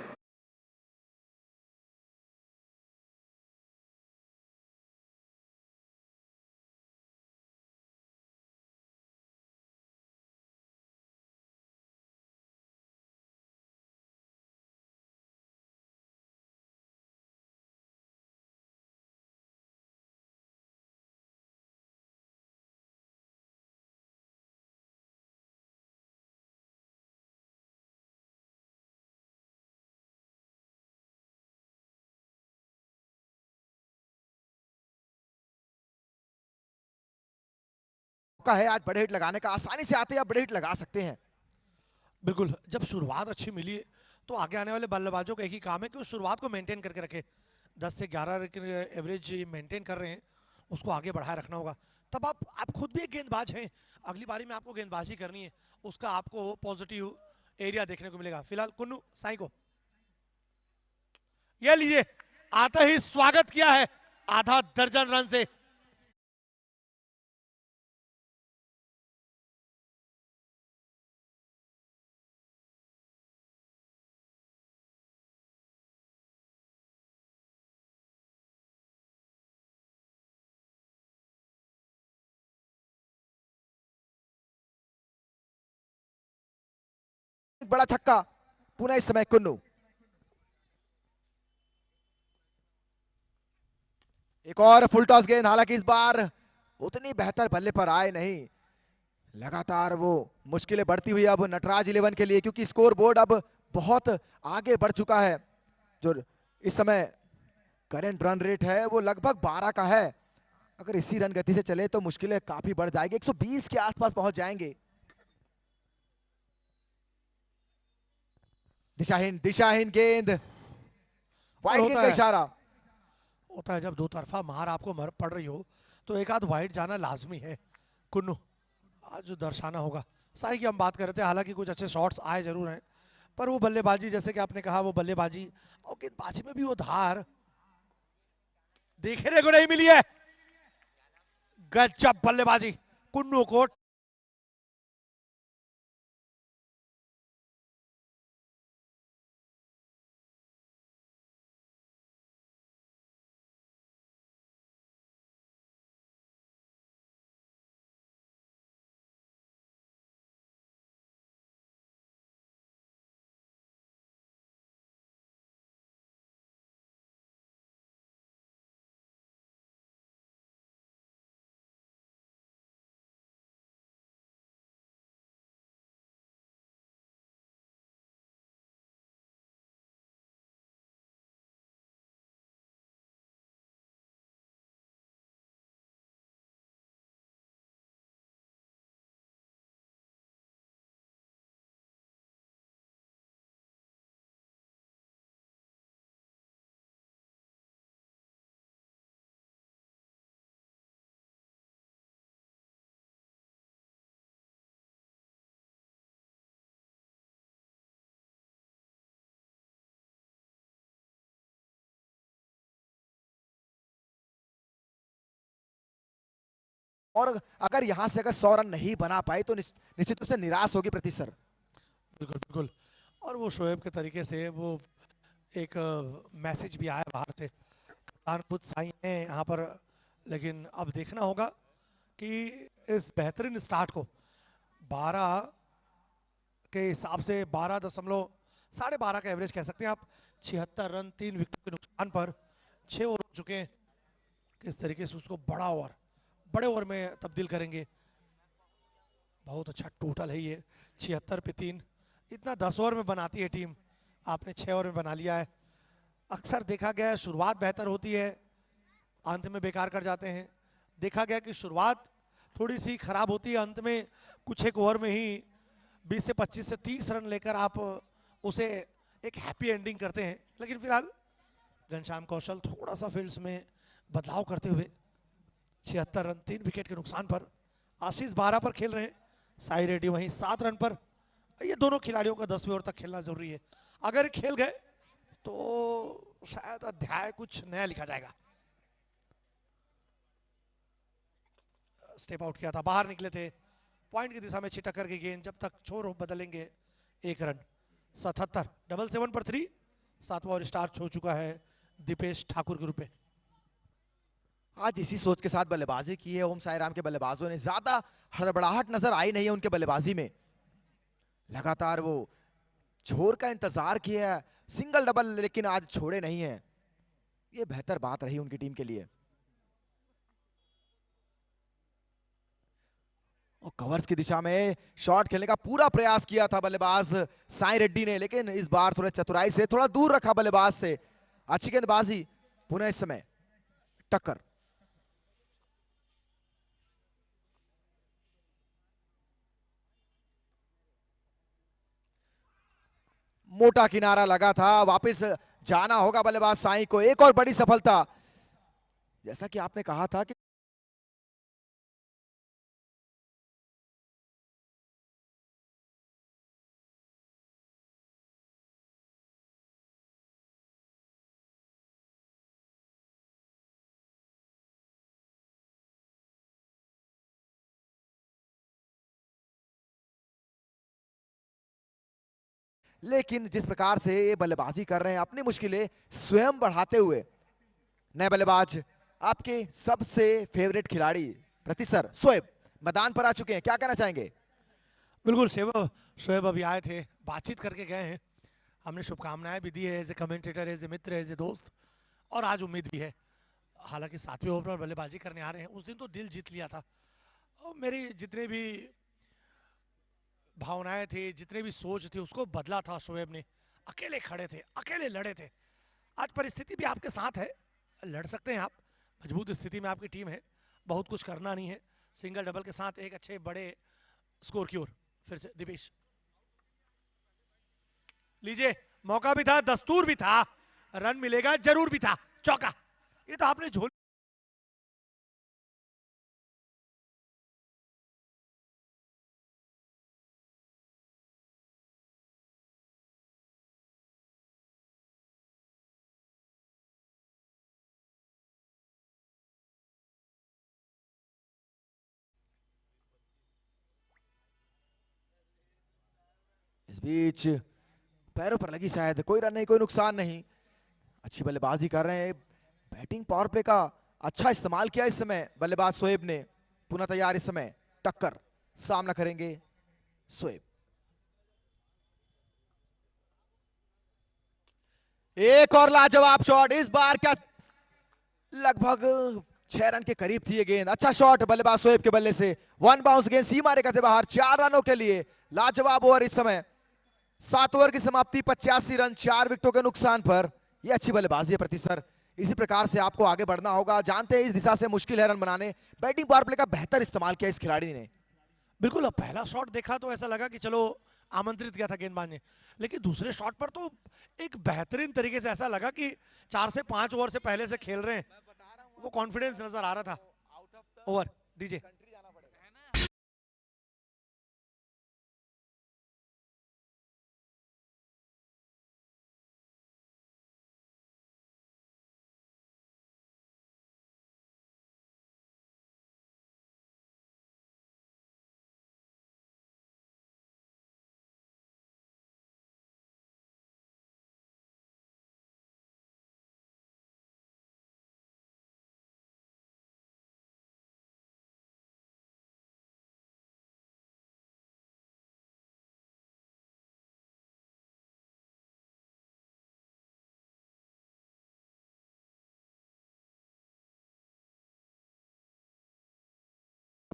का है आज बड़े हिट लगाने का, आसानी से आते हैं, आप बड़े हिट लगा सकते हैं। बिल्कुल, जब शुरुआत अच्छी मिली तो आगे आने वाले बल्लेबाजों का एक ही काम है कि उस शुरुआत को मेंटेन करके रखे। 10 से 11 एवरेज मेंटेन कर रहे हैं, उसको आगे बढ़ाए रखना होगा। तब आप खुद भी एक गेंदबाज हैं, अगली बारी में आपको गेंदबाजी करनी है, उसका आपको पॉजिटिव एरिया देखने को मिलेगा। फिलहाल कुन्नू साई को ये लीजिए, आते ही स्वागत किया है आधा दर्जन रन से। एक बड़ा छक्का, पुनः इस समय कुन्नू। एक और फुल टॉस गेंद, हालांकि इस बार उतनी बेहतर बल्ले पर आए नहीं। लगातार वो मुश्किलें बढ़ती हुई अब नटराज 11 के लिए, क्योंकि स्कोर बोर्ड अब बहुत आगे बढ़ चुका है। जो इस समय करंट रन रेट है वो लगभग 12 का है। अगर इसी रन गति से चले तो मुश्किलें काफी बढ़ जाएगी, 120 के आसपास पहुंच जाएंगे। दिशाहीन दिशाहीन गेंद, वाइड गेंद होता का है इशारा। होता है जब दो तरफा मार आपको पड़ रही हो तो एक आध वाइड जाना लाजमी है। कुन्नू आज जो दर्शाना होगा। साई की हम बात कर रहे थे, हालांकि कुछ अच्छे शॉट्स आए जरूर हैं, पर वो बल्लेबाजी जैसे कि आपने कहा, वो बल्लेबाजी और गेंदबाजी में भी वो धार देखने को नहीं मिली है। गजब बल्लेबाजी कुन्नू को और अगर यहां से अगर 100 रन नहीं बना पाए तो निश्चित रूप से निराश होगी प्रति सर। बिल्कुल बिल्कुल। और वो शोएब के तरीके से वो एक मैसेज भी आया बाहर से, कप्तान खुद साई हैं यहाँ पर, लेकिन अब देखना होगा कि इस बेहतरीन स्टार्ट को 12 के हिसाब से 12.12 का एवरेज कह सकते हैं आप, 76 रन 3 विकेट के नुकसान पर 6 ओवर हो चुके हैं। किस तरीके से उसको बड़े ओवर में तब्दील करेंगे। बहुत अच्छा टोटल है ये, 76 पे 3, इतना 10 ओवर में बनाती है टीम, आपने 6 ओवर में बना लिया है। अक्सर देखा गया है शुरुआत बेहतर होती है, अंत में बेकार कर जाते हैं। देखा गया कि शुरुआत थोड़ी सी खराब होती है, अंत में कुछ एक ओवर में ही 20 से 25 से 30 रन लेकर आप उसे एक हैप्पी एंडिंग करते हैं। लेकिन फिलहाल घनश्याम कौशल थोड़ा सा फील्ड्स में बदलाव करते हुए 76 रन 3 विकेट के नुकसान पर, आशीष 12 पर खेल रहे हैं, साई रेड्डी वहीं 7 रन पर। ये दोनों खिलाड़ियों का 10वें ओवर तक खेलना जरूरी है, अगर खेल गए तो शायद अध्याय कुछ नया लिखा जाएगा। स्टेप आउट किया था, बाहर निकले थे, पॉइंट की दिशा में छिटक करके गेंद, जब तक छोर बदलेंगे 1 रन। 77 डबल 7 पर 3, 7वां ओवर स्टार्ट हो चुका है दीपेश ठाकुर के रूप में। आज इसी सोच के साथ बल्लेबाजी की है ओम साई राम के बल्लेबाजों ने, ज्यादा हड़बड़ाहट नजर आई नहीं है उनके बल्लेबाजी में, लगातार वो छोर का इंतजार किया है, सिंगल डबल लेकिन आज छोड़े नहीं है, ये बेहतर बात रही उनकी टीम के लिए। और कवर्स की दिशा में शॉट खेलने का पूरा प्रयास किया था बल्लेबाज साई रेड्डी ने, लेकिन इस बार थोड़ा चतुराई से थोड़ा दूर रखा बल्लेबाज से। अच्छी गेंदबाजी, पुनः इस समय टक्कर। मोटा किनारा लगा था, वापस जाना होगा बल्लेबाज साई को, एक और बड़ी सफलता। जैसा कि आपने कहा था कि लेकिन जिस प्रकार से ये बल्लेबाजी कर रहे हैं, अपनी मुश्किलें स्वयं बढ़ाते हुए, नए बल्लेबाज आपके सबसे फेवरेट खिलाड़ी प्रति सर शोएब मैदान पर आ चुके हैं, क्या कहना चाहेंगे? बिल्कुल, शोएब अभी आए थे, बातचीत करके गए हैं, हमने शुभकामनाएं भी दी है as a commentator, as a मित्र, एज ए दोस्त, और आज उम्मीद भी है। हालांकि 7वें ओवर पर बल्लेबाजी करने आ रहे हैं, उस दिन तो दिल जीत लिया था, और मेरी जितने भी भावनाएं थी, जितने भी सोच थी, उसको बदला था शोएब ने। अकेले खड़े थे, अकेले लड़े थे। आज परिस्थिति भी आपके साथ है, लड़ सकते हैं आप, मजबूत स्थिति में आपकी टीम है, बहुत कुछ करना नहीं है, सिंगल डबल के साथ एक अच्छे बड़े स्कोर की ओर। फिर से दीपेश, लीजिए, मौका भी था, दस्तूर भी था, रन मिलेगा जरूर भी था, चौका। ये तो आपने झोल इस बीच पैरों पर लगी शायद, कोई रन नहीं, कोई नुकसान नहीं, अच्छी बल्लेबाजी कर रहे हैं। बैटिंग पावर प्ले का अच्छा इस्तेमाल किया इस समय बल्लेबाज शोएब ने, पुनः तैयार इस समय टक्कर, सामना करेंगे शोएब। एक और लाजवाब शॉट, इस बार क्या लगभग 6 रन के करीब थी ये गेंद, अच्छा शॉट बल्लेबाज शोएब के बल्ले से, 1 बाउंस गेंद सीमा रेखा से बाहर, 4 रनों के लिए लाजवाब ओवर इस समय। 7 ओवर की समाप्ति, 85 रन 4 विकेटों के नुकसान पर, ये अच्छी बल्लेबाजी है प्रति सर, इसी प्रकार से आपको आगे बढ़ना होगा, जानते हैं इस दिशा से मुश्किल है रन बनाने, बैटिंग पावर प्ले का बेहतर इस्तेमाल किया इस खिलाड़ी ने। बिल्कुल, अब पहला शॉट देखा तो ऐसा लगा कि चलो आमंत्रित किया था गेंदबाज ने, लेकिन दूसरे शॉट पर तो एक बेहतरीन तरीके से ऐसा लगा कि 4 से 5 ओवर से पहले से खेल रहे हैं, वो कॉन्फिडेंस नजर आ रहा था। Over DJ.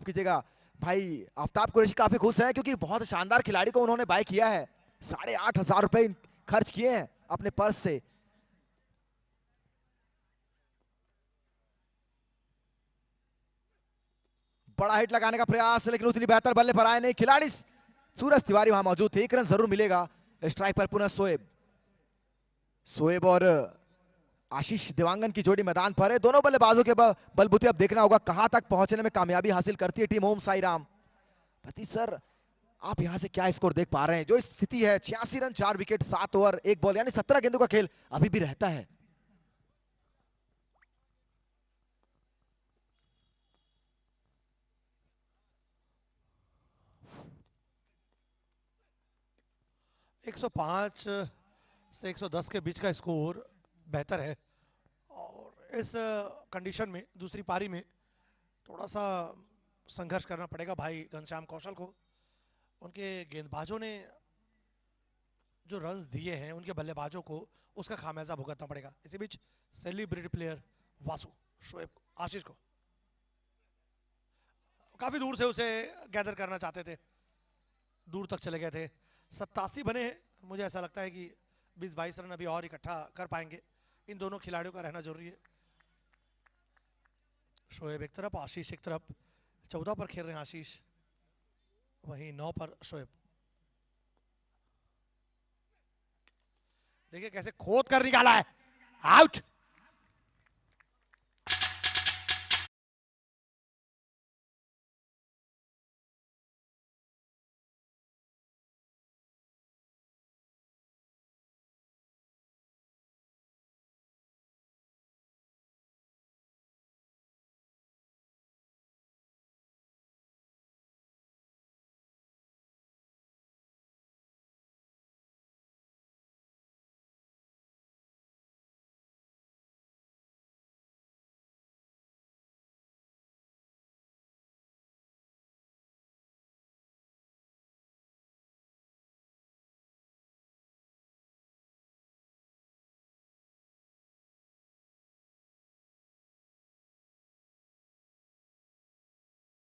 अब कीजिएगा भाई आफ्ताब कुरैशी काफी खुश हैं क्योंकि बहुत शानदार खिलाड़ी को उन्होंने बाय किया है। 8,500 रुपए खर्च किए हैं अपने पर्स से। बड़ा हिट लगाने का प्रयास, लेकिन उतनी बेहतर बल्ले पर आए नहीं खिलाड़ी। सूरज तिवारी वहां मौजूद थे, एक रन जरूर मिलेगा। स्ट्राइक पर पुनः शोएब और आशीष देवांगन की जोड़ी मैदान पर है। दोनों बल्लेबाजों के बलबूते अब देखना होगा कहां तक पहुंचने में कामयाबी हासिल करती है टीम ओम साई राम। पति सर, आप यहां से क्या स्कोर देख पा रहे हैं? जो स्थिति है 86 रन 4 विकेट 7 ओवर 1 बॉल, यानी 17 गेंदों का खेल अभी भी रहता है। एक 105 से 110 के बीच का स्कोर बेहतर है। और इस कंडीशन में दूसरी पारी में थोड़ा सा संघर्ष करना पड़ेगा भाई घनश्याम कौशल को। उनके गेंदबाजों ने जो रन्स दिए हैं उनके बल्लेबाजों को उसका खामियाजा भुगतना पड़ेगा। इसी बीच सेलिब्रिटी प्लेयर वासु शोएब आशीष को काफी दूर से उसे गैदर करना चाहते थे, दूर तक चले गए थे। 87 बने हैं, मुझे ऐसा लगता है कि 20-22 रन अभी और इकट्ठा कर पाएंगे। इन दोनों खिलाड़ियों का रहना जरूरी है। शोएब एक तरफ, आशीष एक तरफ। 14 पर खेल रहे हैं आशीष, वहीं 9 पर शोएब। देखिए कैसे खोद कर निकाला है, आउट।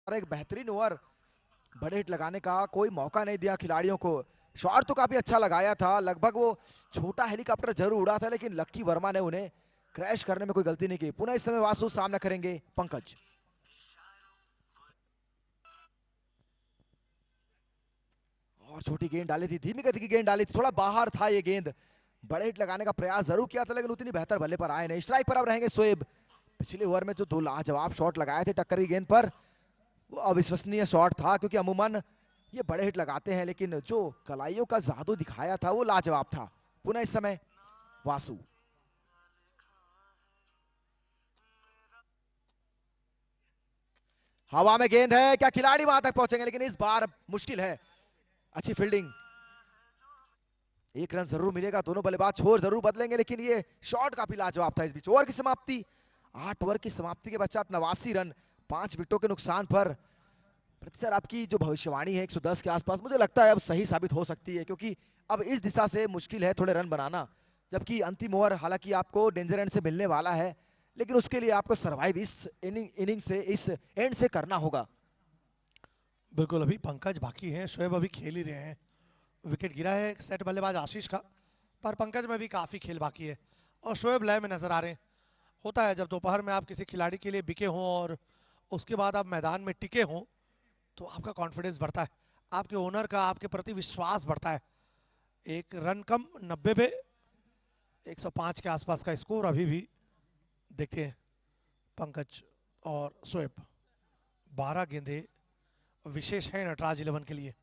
और एक बेहतरीन ओवर, बड़े हिट लगाने का कोई मौका नहीं दिया खिलाड़ियों को। शॉट तो काफी अच्छा लगाया था, लगभग वो छोटा हेलीकॉप्टर जरूर उड़ा था, लेकिन लक्की वर्मा ने उन्हें क्रैश करने में कोई गलती नहीं की। पुनः इस समय वासु सामना करेंगे पंकज। और छोटी गेंद डाली थी, धीमी गति की गेंद डाली थी, थोड़ा बाहर था ये गेंद। बड़े हिट लगाने का प्रयास जरूर किया था, लेकिन उतनी बेहतर बल्ले पर आए नहीं। स्ट्राइक पर अब रहेंगे शोएब। पिछले ओवर में जो 2 लाजवाब शॉट लगाए थे टक्कर की गेंद पर, वो अविश्वसनीय शॉट था, क्योंकि अमूमन ये बड़े हिट लगाते हैं, लेकिन जो कलाइयों का जादू दिखाया था वो लाजवाब था। पुनः इस समय वासु। हवा में गेंद है, क्या खिलाड़ी वहां तक पहुंचेंगे? लेकिन इस बार मुश्किल है। अच्छी फील्डिंग, 1 रन जरूर मिलेगा। दोनों बल्लेबाज छोर जरूर बदलेंगे, लेकिन ये शॉट काफी लाजवाब था। इस बीच ओवर की समाप्ति, 8 ओवर की समाप्ति के पश्चात 89 रन 5 विकेटों के नुकसान पर। सर, आपकी जो भविष्यवाणी है 110 के आसपास, मुझे लगता है अब सही साबित हो सकती है, क्योंकि अब इस दिशा से मुश्किल है थोड़े रन बनाना। जबकि अंतिम ओवर हालांकि आपको डेंजर एंड से मिलने वाला है, लेकिन उसके लिए आपको सर्वाइव इस इनिंग से, इस एंड से करना होगा। बिल्कुल, अभी पंकज बाकी हैं, शोएब अभी खेल ही रहे हैं। विकेट गिरा है सेट बल्लेबाज आशीष का, पर पंकज में भी काफ़ी खेल बाकी है और शोएब लय में नजर आ रहे हैं। होता है जब दोपहर में आप किसी खिलाड़ी के लिए बिके हों और उसके बाद आप मैदान में टिके हों, तो आपका कॉन्फिडेंस बढ़ता है, आपके ओनर का आपके प्रति विश्वास बढ़ता है। 1 रन कम 90 पे 105 के आसपास का स्कोर अभी भी। देखते हैं पंकज और शोएब। 12 गेंदें विशेष है नटराज 11 के लिए।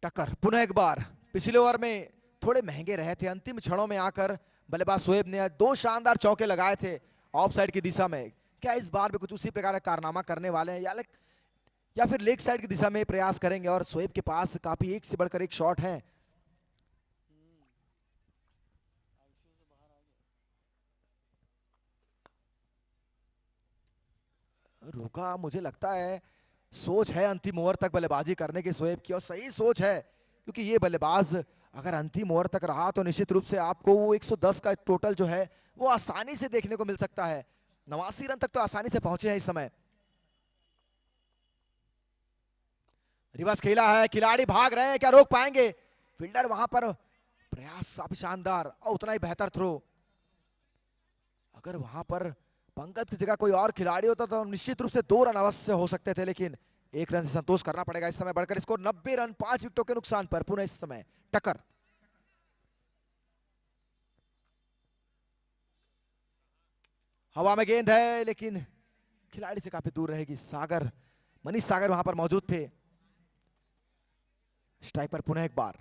टक्कर पुनः एक बार। पिछले ओवर में थोड़े महंगे रहे थे, अंतिम क्षणों में आकर बल्लेबाज शोएब ने 2 शानदार चौके लगाए थे ऑफ साइड की दिशा में। क्या इस बार भी कुछ उसी प्रकार का कारनामा करने वाले हैं, या फिर लेग साइड की दिशा में प्रयास करेंगे? और शोएब के पास काफी एक से बढ़कर एक शॉट है। रुका, मुझे लगता है सोच है अंतिम ओवर तक बल्लेबाजी करने की शोएब की, और सही सोच है, क्योंकि ये बल्लेबाज अगर अंतिम ओवर तक रहा तो निश्चित रूप से आपको वो 110 का टोटल जो है वो आसानी से देखने को मिल सकता है। 89 रन तक तो आसानी से पहुंचे हैं इस समय। रिवर्स खेला है, खिलाड़ी भाग रहे हैं, क्या रोक पाएंगे? फील्डर वहां पर प्रयास काफी शानदार और उतना ही बेहतर थ्रो। अगर वहां पर पंकज की जगह कोई और खिलाड़ी होता तो निश्चित रूप से 2 रन अवश्य हो सकते थे, लेकिन 1 रन से संतोष करना पड़ेगा। इस समय बढ़कर स्कोर 90 रन 5 विकेटों के नुकसान पर पुनः इस समय टक्कर। हवा में गेंद है लेकिन खिलाड़ी से काफी दूर रहेगी। सागर, मनीष सागर वहां पर मौजूद थे। स्ट्राइक पर पुनः एक बार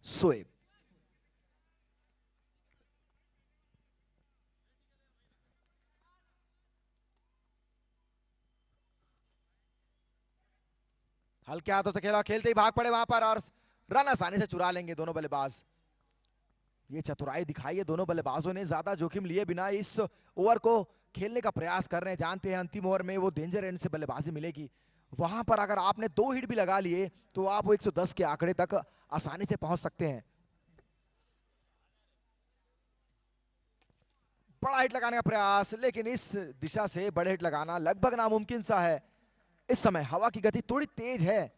शोएब। हल्के हाथों से खेला, खेलते ही भाग पड़े वहां पर और रन आसानी से चुरा लेंगे दोनों बल्लेबाज। ये चतुराई दिखाई है दोनों बल्लेबाजों ने, ज्यादा जोखिम लिए बिना इस ओवर को खेलने का प्रयास कर रहे हैं। जानते हैं अंतिम ओवर में वो डेंजर एंड से बल्लेबाजी मिलेगी। वहां पर अगर आपने 2 हिट भी लगा लिए तो आप वो 110 के आंकड़े तक आसानी से पहुंच सकते हैं। बड़ा हिट लगाने का प्रयास, लेकिन इस दिशा से बड़े हिट लगाना लगभग नामुमकिन सा है। इस समय हवा की गति थोड़ी तेज है।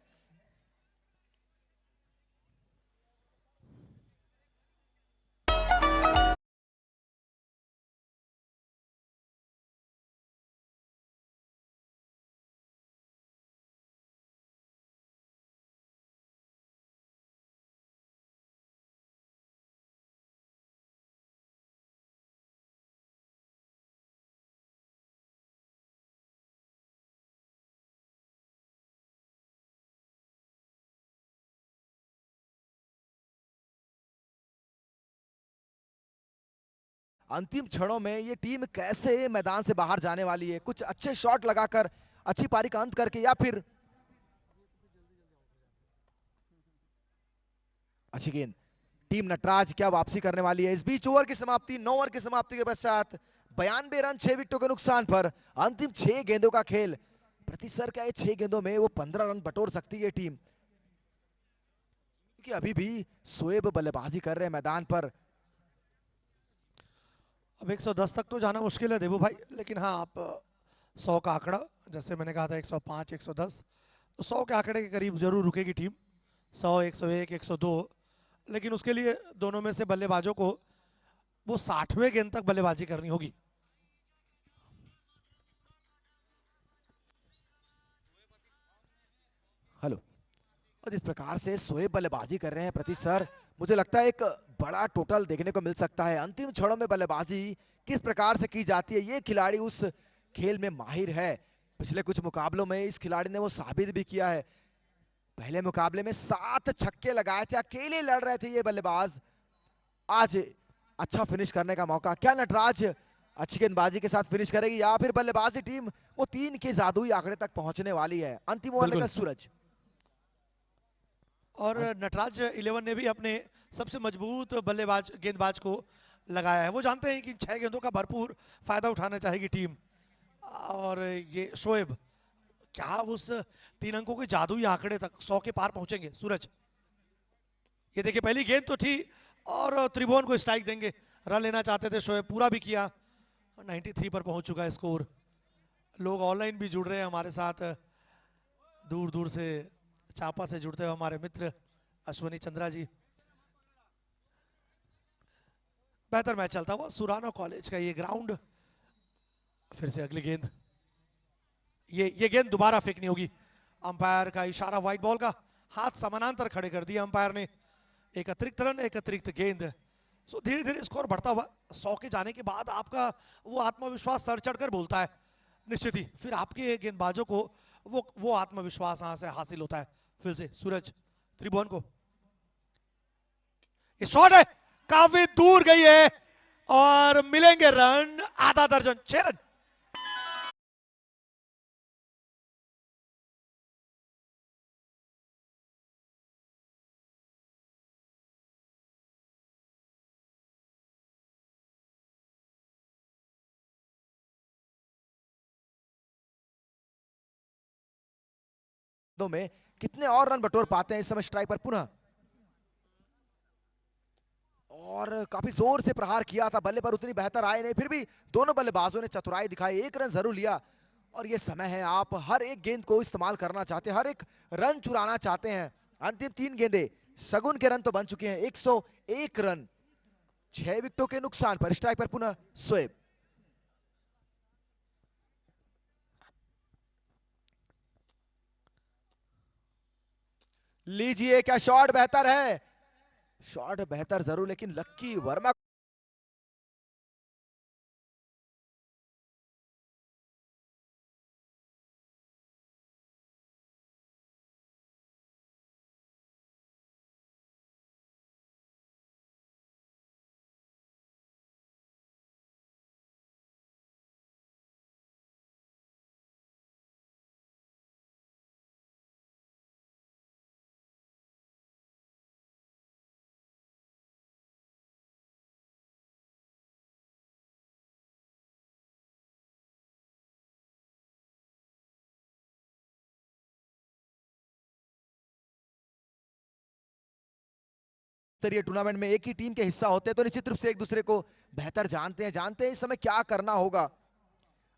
अंतिम क्षणों में ये टीम कैसे मैदान से बाहर जाने वाली है, कुछ अच्छे शॉट लगाकर अच्छी पारी का अंत करके, या फिर अच्छी गेंद। टीम नटराज क्या वापसी करने वाली है? इस बीच ओवर की समाप्ति, 9 ओवर की समाप्ति के पश्चात 92 रन 6 विकेटों के नुकसान पर अंतिम 6 गेंदों का खेल। प्रति सर का ये 6 गेंदों में वो 15 रन बटोर सकती है टीम, क्योंकि अभी भी शोएब बल्लेबाजी कर रहे हैं मैदान पर। अब 110 तक तो जाना मुश्किल है देबू भाई, लेकिन हाँ आप 100 का आंकड़ा, जैसे मैंने कहा था 105 110, तो 100 के आंकड़े के करीब जरूर रुकेगी टीम। 100 101 102, लेकिन उसके लिए दोनों में से बल्लेबाजों को वो 60वें गेंद तक बल्लेबाजी करनी होगी। हेलो, और जिस प्रकार से शोएब बल्लेबाजी कर रहे हैं प्रति सर, मुझे लगता है एक बड़ा टोटल देखने को मिल सकता है। अंतिम क्षणों में बल्लेबाजी किस प्रकार से की जाती है, ये खिलाड़ी उस खेल में माहिर है। पिछले कुछ मुकाबलों में इस खिलाड़ी ने वो साबित भी किया है। पहले मुकाबले में 7 छक्के लगाए थे, अकेले लड़ रहे थे ये बल्लेबाज। आज अच्छा फिनिश करने का मौका। क्या नटराज अच्छी गेंदबाजी के साथ फिनिश करेगी, या फिर बल्लेबाजी टीम वो 3 के जादुई आंकड़े तक पहुंचने वाली है? अंतिम ओवर लेकर सूरज। और नटराज 11 ने भी अपने सबसे मजबूत बल्लेबाज गेंदबाज को लगाया है। वो जानते हैं कि 6 गेंदों का भरपूर फायदा उठाना चाहेगी टीम। और ये शोएब क्या उस 3 अंकों के जादुई आंकड़े तक 100 के पार पहुंचेंगे? सूरज, ये देखिए पहली गेंद तो थी और त्रिभुवन को स्ट्राइक देंगे। रन लेना चाहते थे शोएब, पूरा भी किया। 93 पर पहुंच चुका है स्कोर। लोग ऑनलाइन भी जुड़ रहे हैं हमारे साथ, दूर दूर से चापा से जुड़ते हुए हमारे मित्र अश्वनी चंद्रा जी। बेहतर मैच चलता हुआ सुरानो कॉलेज का ये ग्राउंड। फिर से अगली गेंद, ये गेंद दोबारा फेंकनी होगी। अंपायर का इशारा व्हाइट बॉल का, हाथ समानांतर खड़े कर दिया अंपायर ने। एक अतिरिक्त रन, एक अतिरिक्त गेंद। सो धीरे धीरे स्कोर बढ़ता हुआ 100 के जाने के बाद आपका वो आत्मविश्वास सर चढ़कर बोलता है निश्चित ही, फिर आपके गेंदबाजों को वो आत्मविश्वास यहां से हासिल होता है। फिर से सूरज, त्रिभुवन को ये शॉट है, काफी दूर गई है और मिलेंगे रन आधा दर्जन, 6 रन। में कितने और रन बटोर पाते हैं इस समय? स्ट्राइक पर पुनः और काफी जोर से प्रहार किया था, बल्ले पर उतनी बेहतर आए नहीं, फिर भी दोनों बल्लेबाजों ने चतुराई दिखाई, एक रन जरूर लिया। और ये समय है, आप हर एक गेंद को इस्तेमाल करना चाहते हैं, हर एक रन चुराना चाहते हैं। अंतिम 3 गेंदें, शगुन के रन तो बन चुके हैं, 101 रन, 6 विकेटों के नुकसान पर। स्ट्राइक पर पुनः शोएब। लीजिए, क्या शॉट बेहतर है? शॉट बेहतर जरूर, लेकिन लक्की वर्मा स्तरीय टूर्नामेंट में एक ही टीम के हिस्सा होते हैं तो निश्चित रूप से एक दूसरे को बेहतर जानते हैं इस समय क्या करना होगा।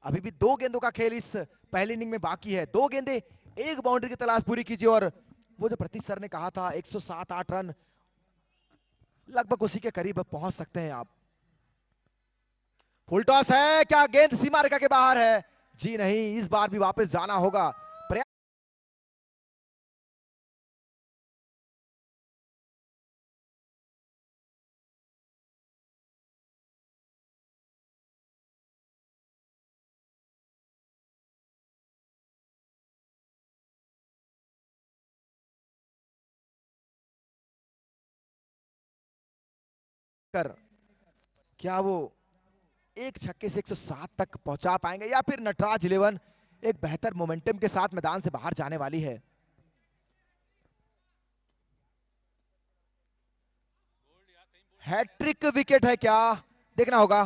अभी भी 2 गेंदों का खेल इस पहली इनिंग में बाकी है, 2 गेंदे, 1 बाउंड्री की तलाश पूरी कीजिए। और वो जो प्रतीश सर ने कहा था 107-8 रन, लगभग उसी के करीब पहुंच सकते हैं आप। फुल टॉस है, क्या गेंद सीमा रेखा के बाहर है? जी नहीं, इस बार भी वापस जाना होगा। कर क्या वो एक छक्के से 107 तक पहुंचा पाएंगे, या फिर नटराज 11 एक बेहतर मोमेंटम के साथ मैदान से बाहर जाने वाली है? हैट्रिक विकेट है क्या? देखना होगा।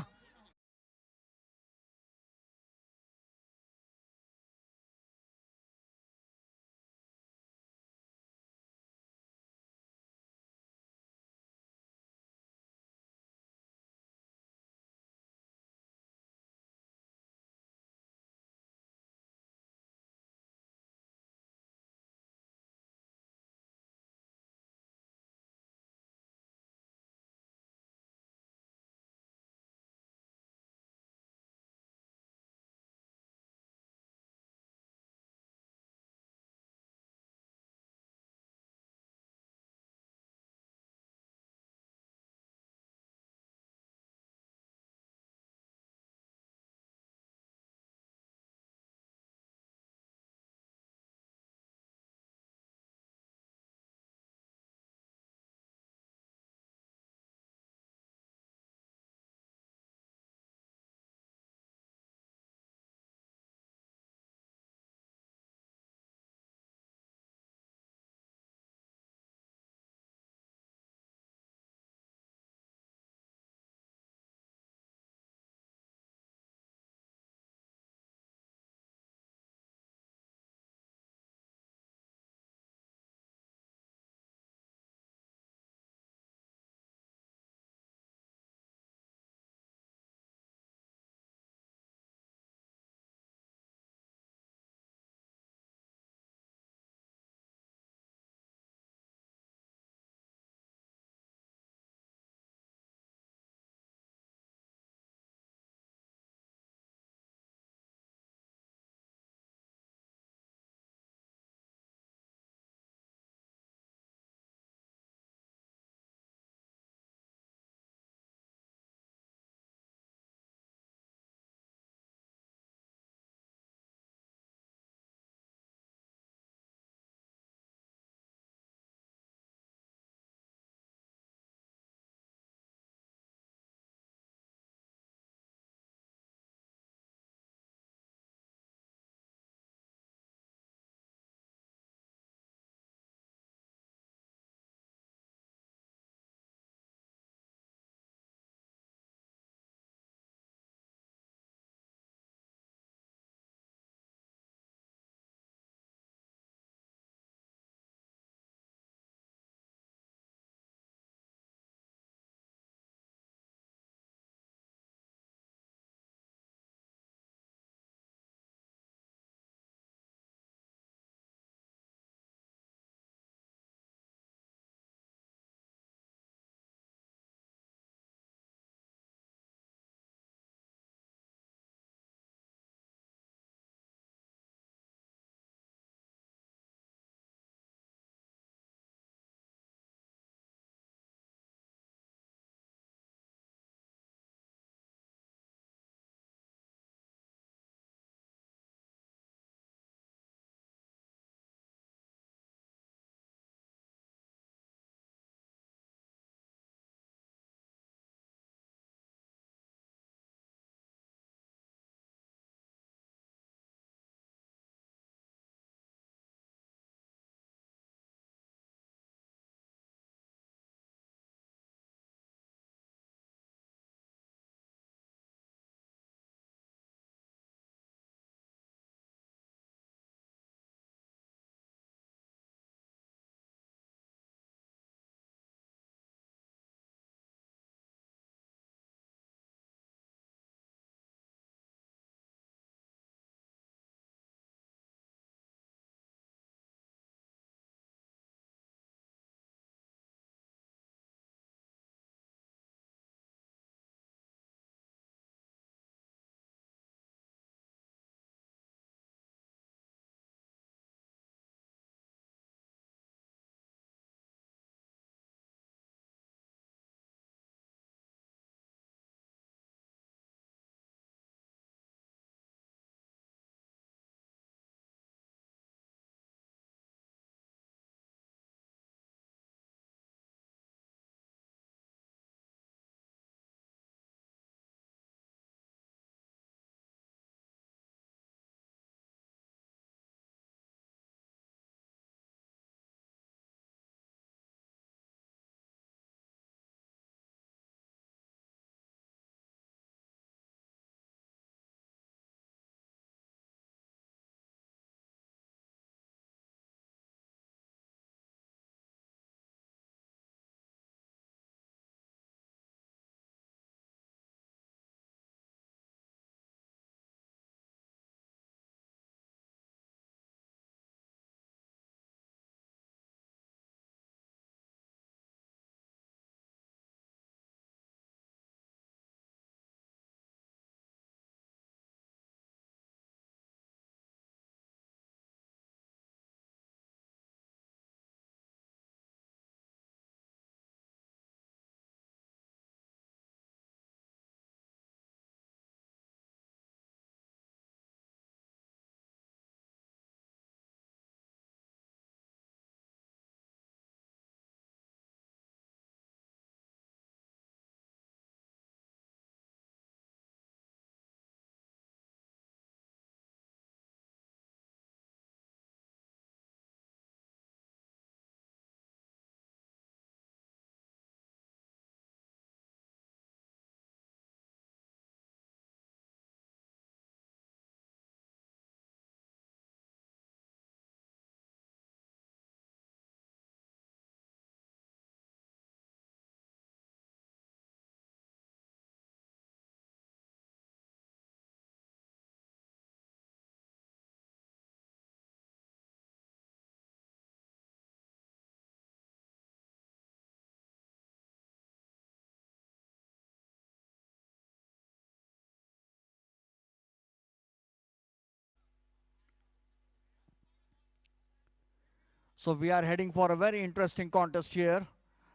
So we are heading for a very interesting contest here.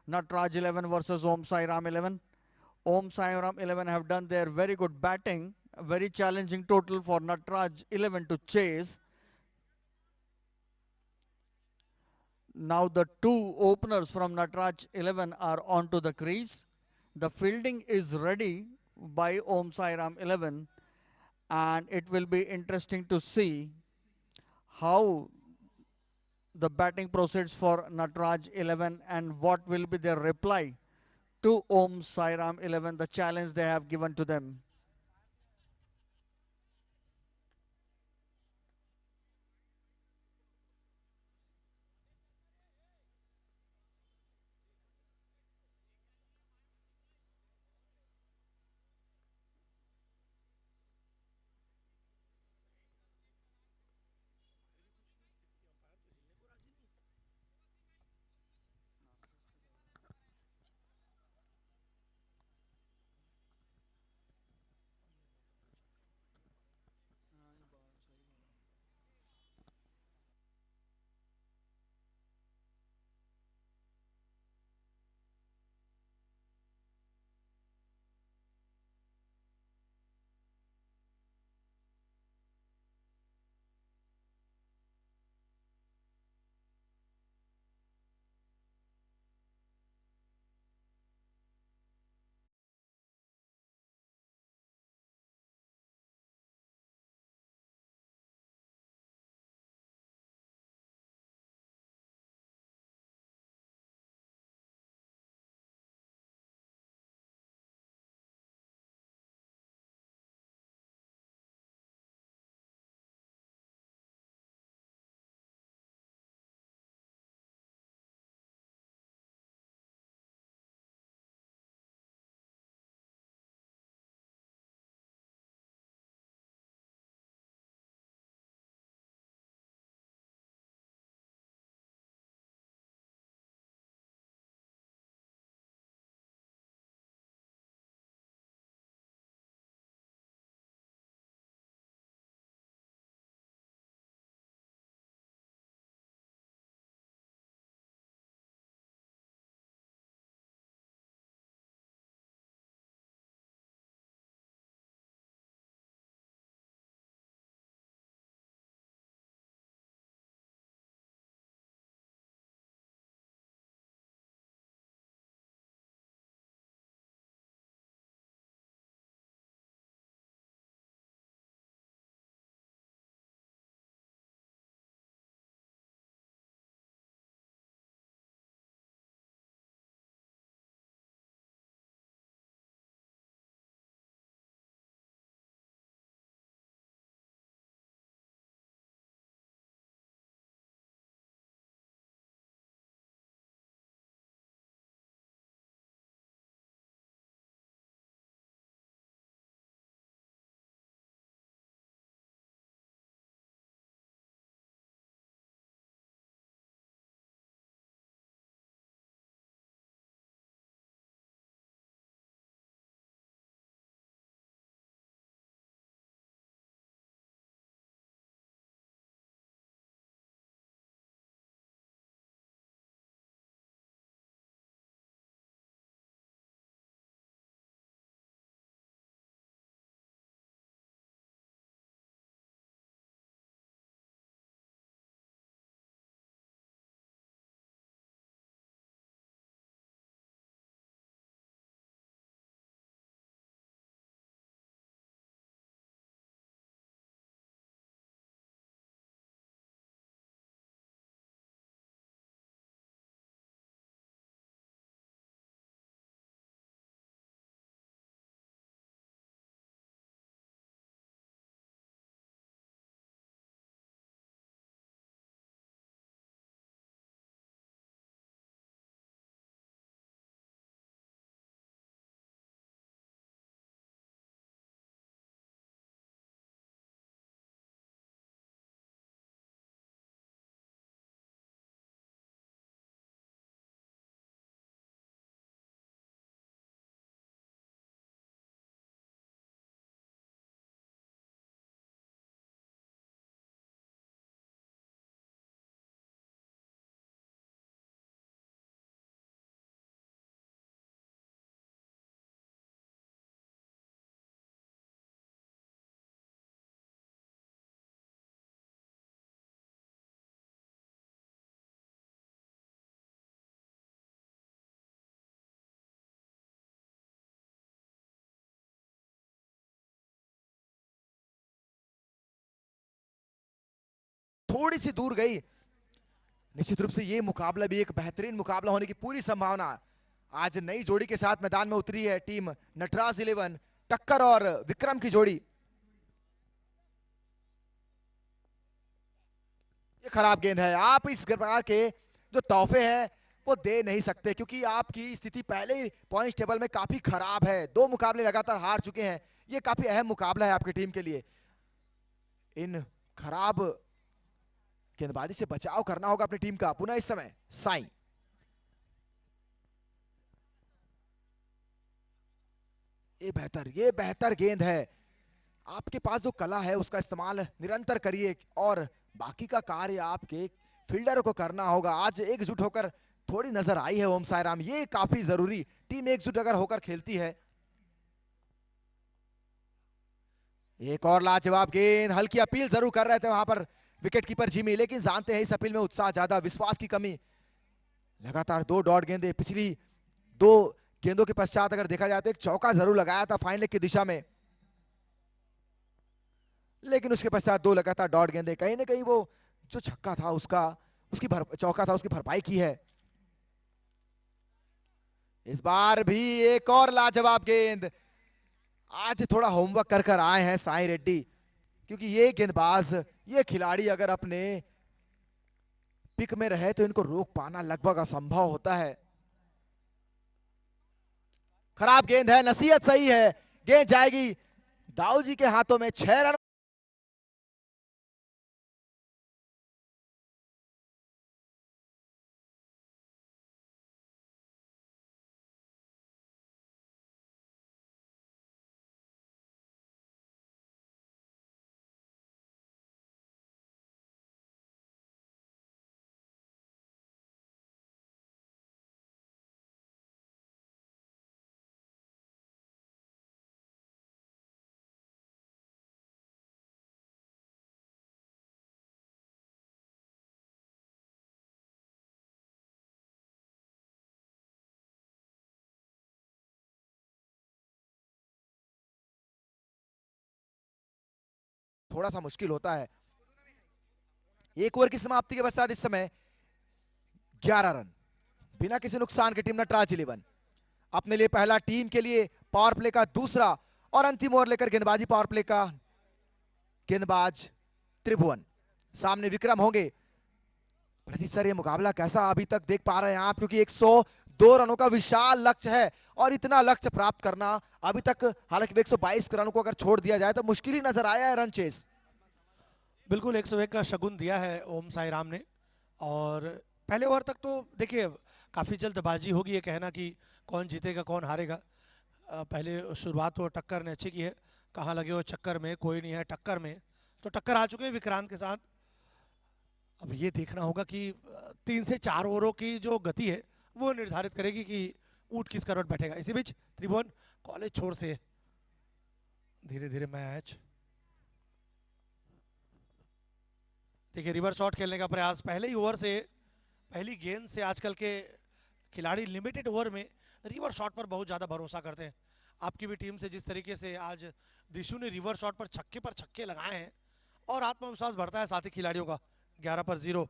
Natraj 11 versus Om Sai Ram 11. Om Sai Ram 11 have done their very good batting. A very challenging total for Natraj 11 to chase. Now the two openers from Natraj 11 are onto the crease. The fielding is ready by Om Sai Ram 11, and it will be interesting to see how the batting proceeds for Natraj 11 and what will be their reply to Om Sai Ram 11, the challenge they have given to them. थोड़ी सी दूर गई। निश्चित रूप से ये मुकाबला भी एक बेहतरीन मुकाबला होने की पूरी संभावना। आज नई जोड़ी के साथ मैदान में उतरी है टीम नटराज 11, टक्कर और विक्रम की जोड़ी। ये खराब गेंद है। आप इस प्रकार के जो तोहफे हैं वो दे नहीं सकते, क्योंकि आपकी स्थिति पहले ही पॉइंट टेबल में काफी खराब है। 2 मुकाबले लगातार हार चुके हैं। ये काफी अहम मुकाबला है आपकी टीम के लिए। इन खराब गेंदबाजी से बचाव करना होगा अपनी टीम का। पुनः इस समय साई, ये बेहतर गेंद है। आपके पास जो कला है उसका इस्तेमाल निरंतर करिए और बाकी का कार्य आपके फील्डरों को करना होगा। आज एकजुट होकर थोड़ी नजर आई है ओम साई राम, ये काफी जरूरी। टीम एकजुट अगर होकर खेलती है। एक और लाजवाब गेंद, हल्की अपील जरूर कर रहे थे वहां पर विकेटकीपर जिमी, लेकिन जानते हैं इस अपील में उत्साह ज्यादा, विश्वास की कमी। लगातार 2 डॉट गेंदे, पिछली 2 गेंदों के पश्चात अगर देखा जाए तो एक चौका जरूर लगाया था फाइन लेग की दिशा में, लेकिन उसके पश्चात 2 लगातार डॉट गेंदे, कहीं ना कहीं वो जो छक्का था चौका था उसकी भरपाई की है। इस बार भी एक और लाजवाब गेंद। आज थोड़ा होमवर्क कर कर आए हैं साई रेड्डी, क्योंकि ये गेंदबाज, ये खिलाड़ी अगर अपने पिक में रहे तो इनको रोक पाना लगभग असंभव होता है। खराब गेंद है, नसीहत सही है, गेंद जाएगी दाऊ जी के हाथों में। 6 रन। थोड़ा सा मुश्किल होता है। 1 ओवर की समाप्ति के पश्चात इस समय 11 रन, बिना किसी नुकसान के टीम नटराज 11 अपने लिए पहला, टीम के लिए पावर प्ले का दूसरा और अंतिम ओवर लेकर गेंदबाजी पावर प्ले का गेंदबाज त्रिभुवन, सामने विक्रम होंगे। प्रतीक सर, ये मुकाबला कैसा अभी तक देख पा रहे हैं आप, क्योंकि 102 रनों का विशाल लक्ष्य है और इतना लक्ष्य प्राप्त करना अभी तक, हालांकि 122 रनों को अगर छोड़ दिया जाए तो मुश्किल ही नजर आया है रन चेस। बिल्कुल 101 का शगुन दिया है ओम साई राम ने। और पहले ओवर तक तो देखिए काफ़ी जल्दबाजी होगी ये कहना कि कौन जीतेगा कौन हारेगा। पहले शुरुआत तो टक्कर ने अच्छी की है, कहाँ लगे हो चक्कर में, कोई नहीं है टक्कर में, तो टक्कर आ चुके हैं विक्रांत के साथ। अब ये देखना होगा कि 3 से 4 ओवरों की जो गति है वो निर्धारित करेगी कि ऊँट किस करवट बैठेगा। इसी बीच त्रिभुवन कॉलेज छोर से धीरे धीरे मैच, देखिए रिवर्स शॉट खेलने का प्रयास, पहले ही ओवर से, पहली गेंद से आजकल के खिलाड़ी लिमिटेड ओवर में रिवर्स शॉट पर बहुत ज़्यादा भरोसा करते हैं। आपकी भी टीम से जिस तरीके से आज दिशु ने रिवर्स शॉट पर छक्के लगाए हैं और आत्मविश्वास बढ़ता है साथी खिलाड़ियों का। 11 पर 0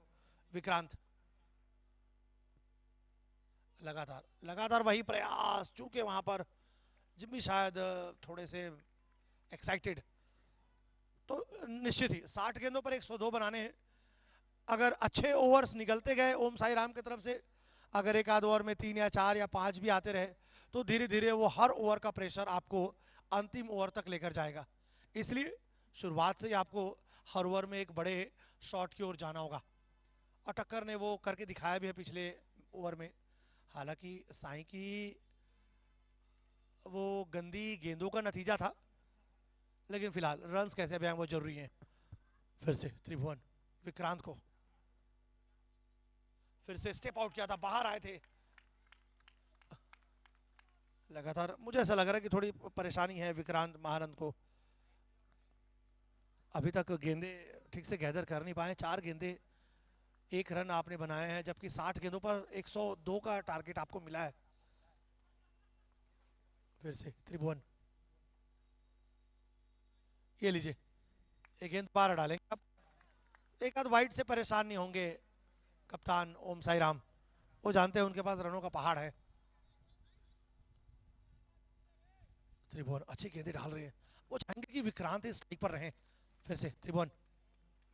विक्रांत, लगातार लगातार वही प्रयास, चूंकि वहां पर जिम्मी शायद थोड़े से एक्साइटेड, तो निश्चित ही 60 गेंदों पर 102 बनाने हैं। अगर अच्छे ओवर्स निकलते गए ओम साई राम की तरफ से, अगर एक आध ओवर में 3 या 4 या 5 भी आते रहे तो धीरे धीरे वो हर ओवर का प्रेशर आपको अंतिम ओवर तक लेकर जाएगा। इसलिए शुरुआत से ही आपको हर ओवर में एक बड़े शॉट की ओर जाना होगा और टक्कर ने वो करके दिखाया भी है पिछले ओवर में। हालांकि साई की वो गंदी गेंदों का नतीजा था, लेकिन फिलहाल रन्स कैसे भी आए वो जरूरी हैं। फिर से त्रिभुवन विक्रांत को फिर से स्टेप आउट किया था, बाहर आए थे लगातार। मुझे ऐसा लग रहा है कि थोड़ी परेशानी है विक्रांत महानंद को, अभी तक गेंदे ठीक से गैदर कर नहीं पाए। 4 गेंदे 1 रन आपने बनाए हैं, जबकि 60 गेंदों पर 102 का टारगेट आपको मिला है। फिर से त्रिभुवन, ये लीजिए एक गेंद पार डालेंगे आप, एक आध वाइड से परेशान नहीं होंगे कप्तान ओम साई राम, वो जानते हैं उनके पास रनों का पहाड़ है। त्रिभुवन अच्छी गेंदें डाल रहे हैं, वो चाहेंगे कि विक्रांत इस स्ट्राइक पर रहें। फिर से त्रिभुवन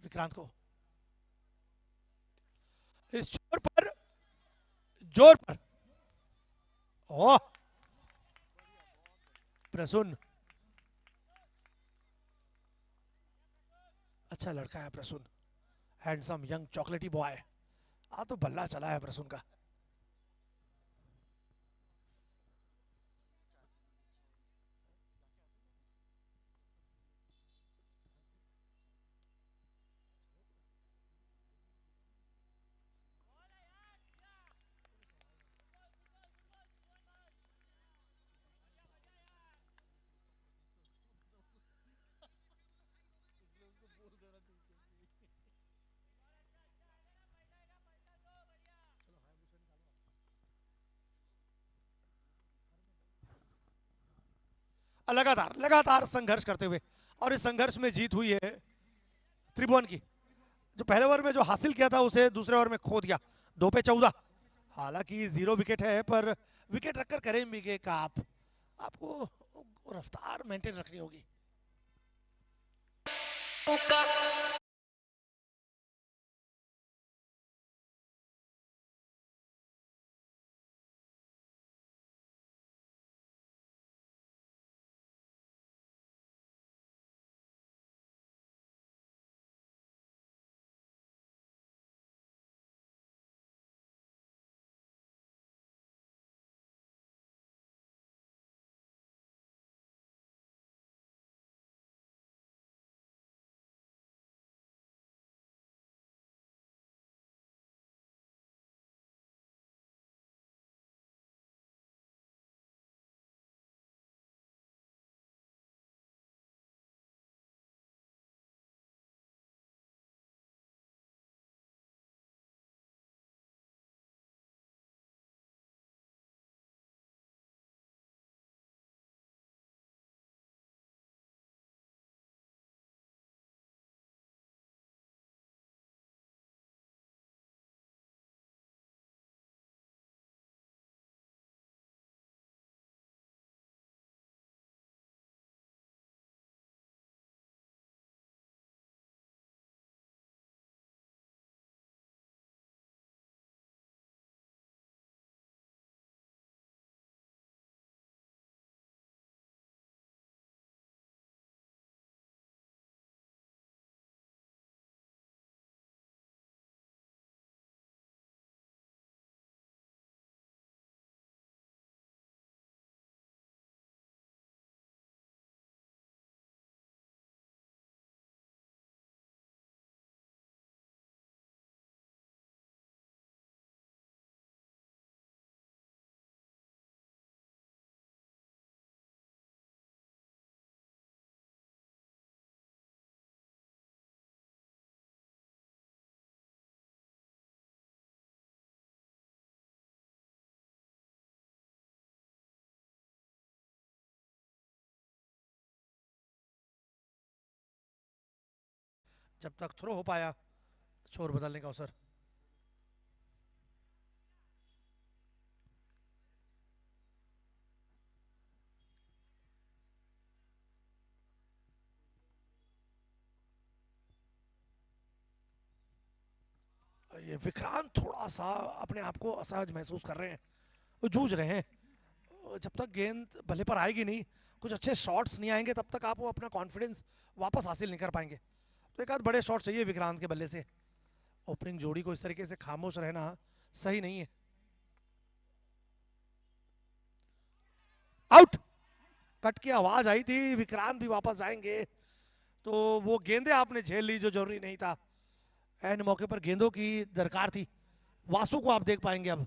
विक्रांत को इस जोर पर ओह प्रसून, अच्छा लड़का है प्रसून, हैंडसम यंग चॉकलेटी बॉय। तो बल्ला चला है प्रसून का। लगातार लगातार संघर्ष करते हुए, और इस संघर्ष में जीत हुई है त्रिभुवन की। जो पहले ओवर में जो हासिल किया था उसे दूसरे ओवर में खो दिया। 2 पे 14, हालांकि 0 विकेट है, पर विकेट रखकर करेंगे कि आपको रफ्तार मेंटेन रखनी होगी। जब तक थ्रो हो पाया, छोर बदलने का अवसर। ये विक्रांत थोड़ा सा अपने आप को असहज महसूस कर रहे हैं, वो जूझ रहे हैं। जब तक गेंद भले पर आएगी नहीं, कुछ अच्छे शॉट्स नहीं आएंगे, तब तक आप वो अपना कॉन्फिडेंस वापस हासिल नहीं कर पाएंगे। तो एक आध बड़े शॉट चाहिए विक्रांत के बल्ले से। ओपनिंग जोड़ी को इस तरीके से खामोश रहना सही नहीं है। आउट, कट की आवाज आई थी, विक्रांत भी वापस आएंगे, तो वो गेंदे आपने झेल ली जो जरूरी नहीं था। एन मौके पर गेंदों की दरकार थी। वासु को आप देख पाएंगे अब।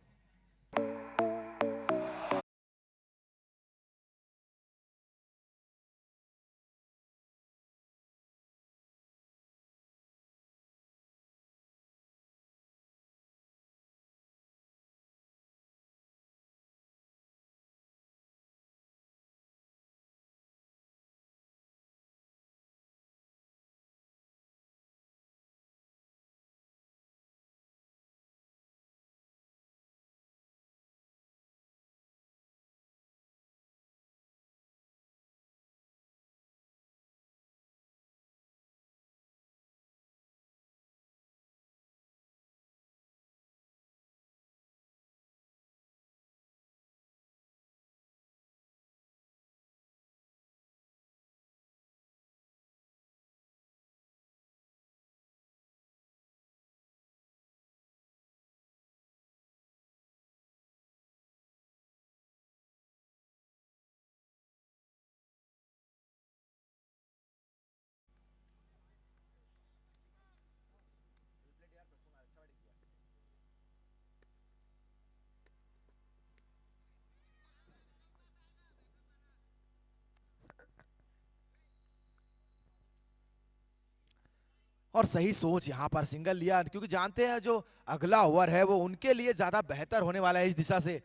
और सही सोच यहां पर सिंगल लिया, क्योंकि जानते हैं जो अगला ओवर है वो उनके लिए ज्यादा बेहतर होने वाला है इस दिशा से।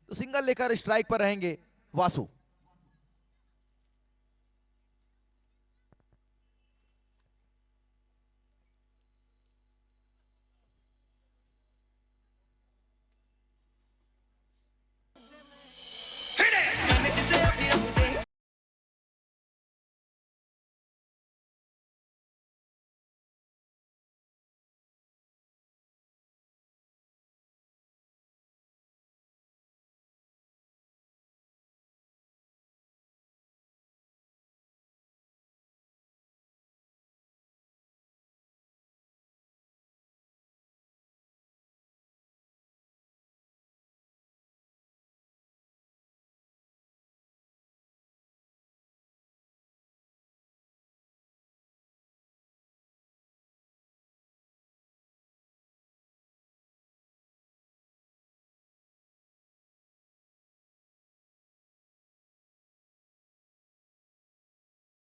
तो सिंगल लेकर स्ट्राइक पर रहेंगे वासु।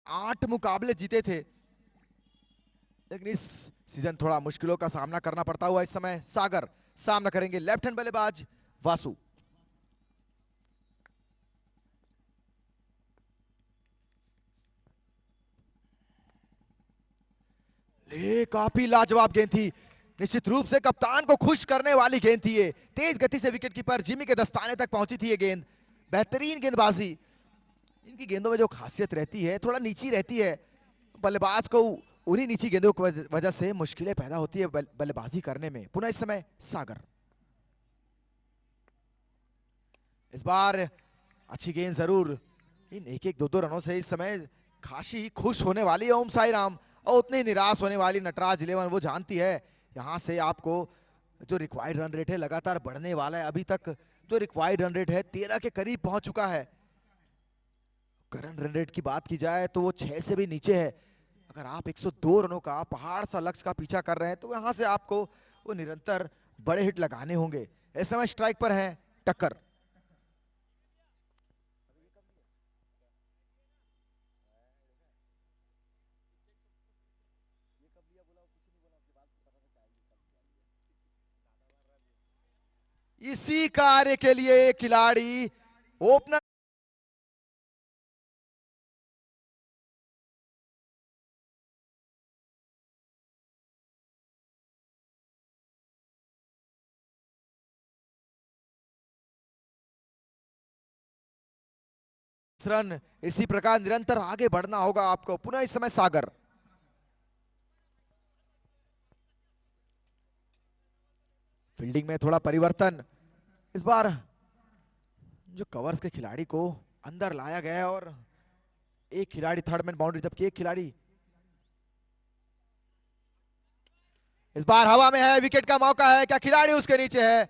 आठ मुकाबले जीते थे, लेकिन इस सीजन थोड़ा मुश्किलों का सामना करना पड़ता हुआ इस समय सागर सामना करेंगे लेफ्ट हैंड बल्लेबाज वासु। ले काफी लाजवाब गेंद थी, निश्चित रूप से कप्तान को खुश करने वाली गेंद थी ये। तेज गति से विकेटकीपर जिमी के दस्ताने तक पहुंची थी ये गेंद। बेहतरीन गेंदबाजी। इनकी गेंदों में जो खासियत रहती है थोड़ा नीची रहती है, बल्लेबाज को उन्हीं नीची गेंदों की वजह से मुश्किलें पैदा होती है बल्लेबाजी करने में। पुनः इस समय सागर, इस बार अच्छी गेंद जरूर। इन एक एक दो दो रनों से इस समय खासी खुश होने वाली है ओम साई राम, और उतनी निराश होने वाली नटराज 11। वो जानती है यहां से आपको जो रिक्वायर्ड रन रेट है लगातार बढ़ने वाला है। अभी तक जो रिक्वायर्ड रन रेट है 13 के करीब पहुंच चुका है। करंट रन रेट की बात की जाए तो वो 6 से भी नीचे है। अगर आप 102 रनों का पहाड़ सा लक्ष्य का पीछा कर रहे हैं तो यहां से आपको वो निरंतर बड़े हिट लगाने होंगे। इस समय स्ट्राइक पर है टक्कर। इसी कार्य के लिए खिलाड़ी ओपनर रन, इसी प्रकार निरंतर आगे बढ़ना होगा आपको। पुनः इस समय सागर, फील्डिंग में थोड़ा परिवर्तन। इस बार जो कवर्स के खिलाड़ी को अंदर लाया गया है और एक खिलाड़ी थर्ड मैन बाउंड्री, जबकि एक खिलाड़ी इस बार हवा में है। विकेट का मौका है, क्या खिलाड़ी उसके नीचे है?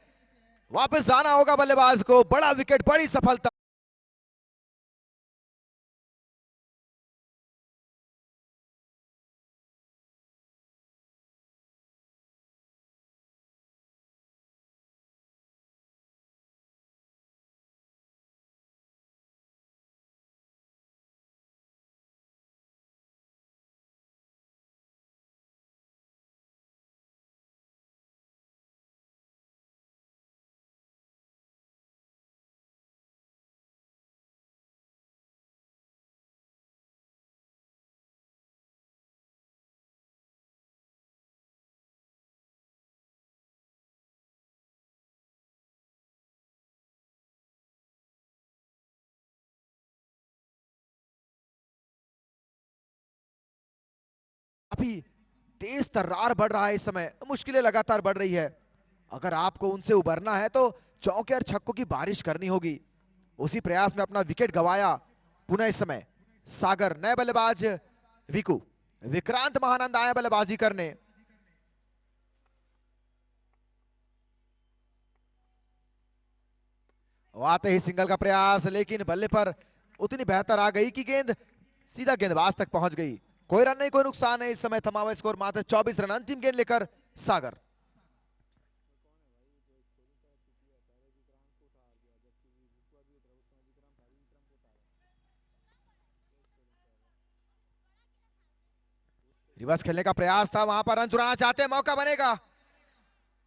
वापस जाना होगा बल्लेबाज को। बड़ा विकेट, बड़ी सफलता। काफी तेज तर्रार बढ़ रहा है इस समय, मुश्किलें लगातार बढ़ रही है। अगर आपको उनसे उबरना है तो चौके और छक्कों की बारिश करनी होगी। उसी प्रयास में अपना विकेट गंवाया। पुनः इस समय सागर, नए बल्लेबाज विकू, विक्रांत महानंद आए बल्लेबाजी करने। आते ही सिंगल का प्रयास, लेकिन बल्ले पर उतनी बेहतर आ गई कि गेंद सीधा गेंदबाज तक पहुंच गई। कोई रन नहीं, कोई नुकसान नहीं। इस समय थमा हुआ स्कोर मात्र 24 रन। अंतिम गेंद लेकर सागर। रिवर्स खेलने का प्रयास था, वहां पर रन चुराना चाहते हैं, मौका बनेगा।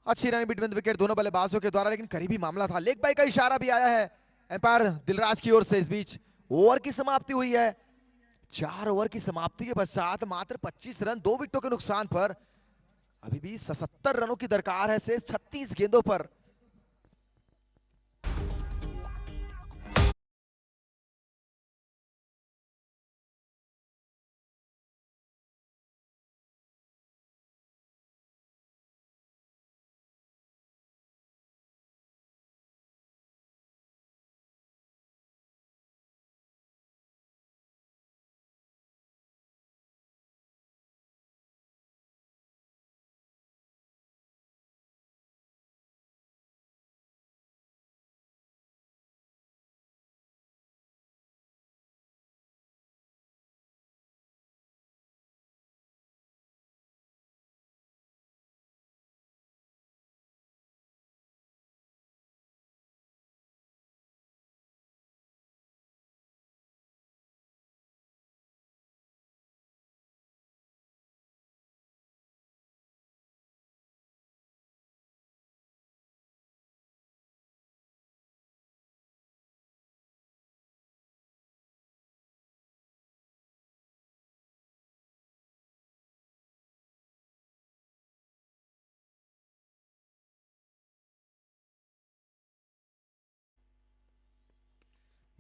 अच्छी रन बिटवीन विकेट दोनों बल्लेबाजों के द्वारा, लेकिन करीबी मामला था। लेग बाई का इशारा भी आया है एम्पायर दिलराज की ओर से। इस बीच ओवर की समाप्ति हुई है। 4 ओवर की समाप्ति के पश्चात मात्र 25 रन 2 विकेटों के नुकसान पर अभी भी 77 रनों की दरकार है शेष 36 गेंदों पर।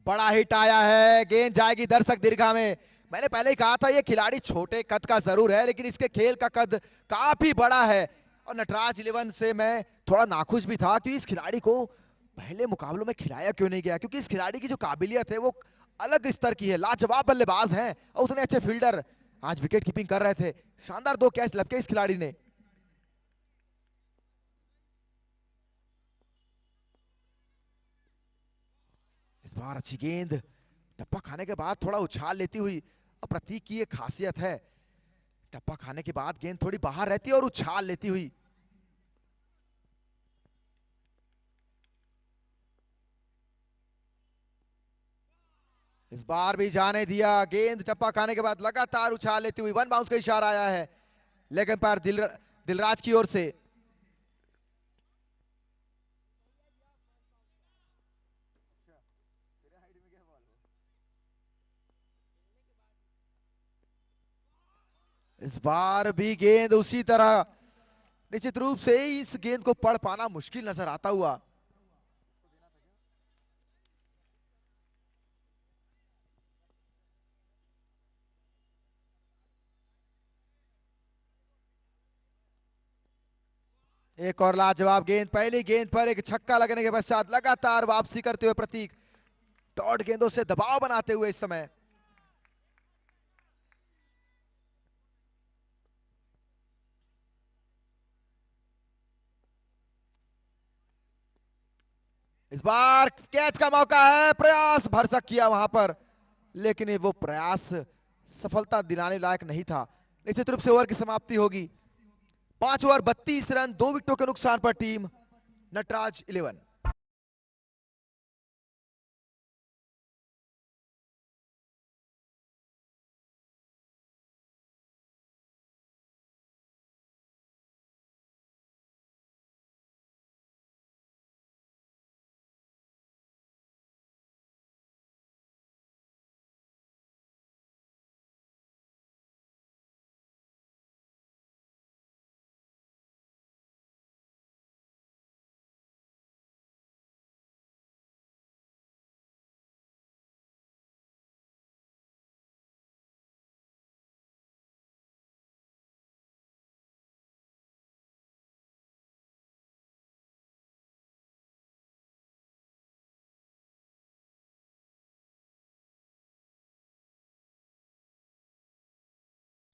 बड़ा हिट आया है, गेंद जाएगी दर्शक दीर्घा में। मैंने पहले ही कहा था ये खिलाड़ी छोटे कद का जरूर है, लेकिन इसके खेल का कद काफी बड़ा है। और नटराज 11 से मैं थोड़ा नाखुश भी था कि इस खिलाड़ी को पहले मुकाबलों में खिलाया क्यों नहीं गया, क्योंकि इस खिलाड़ी की जो काबिलियत है वो अलग स्तर की है। लाजवाब बल्लेबाज हैं और उतने अच्छे फील्डर, आज विकेट कीपिंग कर रहे थे। शानदार 2 कैच लपके इस खिलाड़ी ने। इस बार अच्छी गेंद, टप्पा खाने के बाद थोड़ा उछाल लेती हुई। और प्रतीक की ये खासियत है, टप्पा खाने के बाद गेंद थोड़ी बाहर रहती है और उछाल लेती हुई। इस बार भी जाने दिया, गेंद टप्पा खाने के बाद लगातार उछाल लेती हुई। 1 बाउंस का इशारा आया है लेग एम्पायर दिलराज की ओर से। इस बार भी गेंद उसी तरह, निश्चित रूप से इस गेंद को पढ़ पाना मुश्किल नजर आता हुआ। एक और लाजवाब गेंद, पहली गेंद पर एक छक्का लगने के पश्चात लगातार वापसी करते हुए प्रतीक डॉट गेंदों से दबाव बनाते हुए इस समय। इस बार कैच का मौका है, प्रयास भरसक किया वहां पर, लेकिन वो प्रयास सफलता दिलाने लायक नहीं था। निश्चित रूप से ओवर की समाप्ति होगी। 5 ओवर 32 रन 2 विकेटों के नुकसान पर टीम नटराज 11।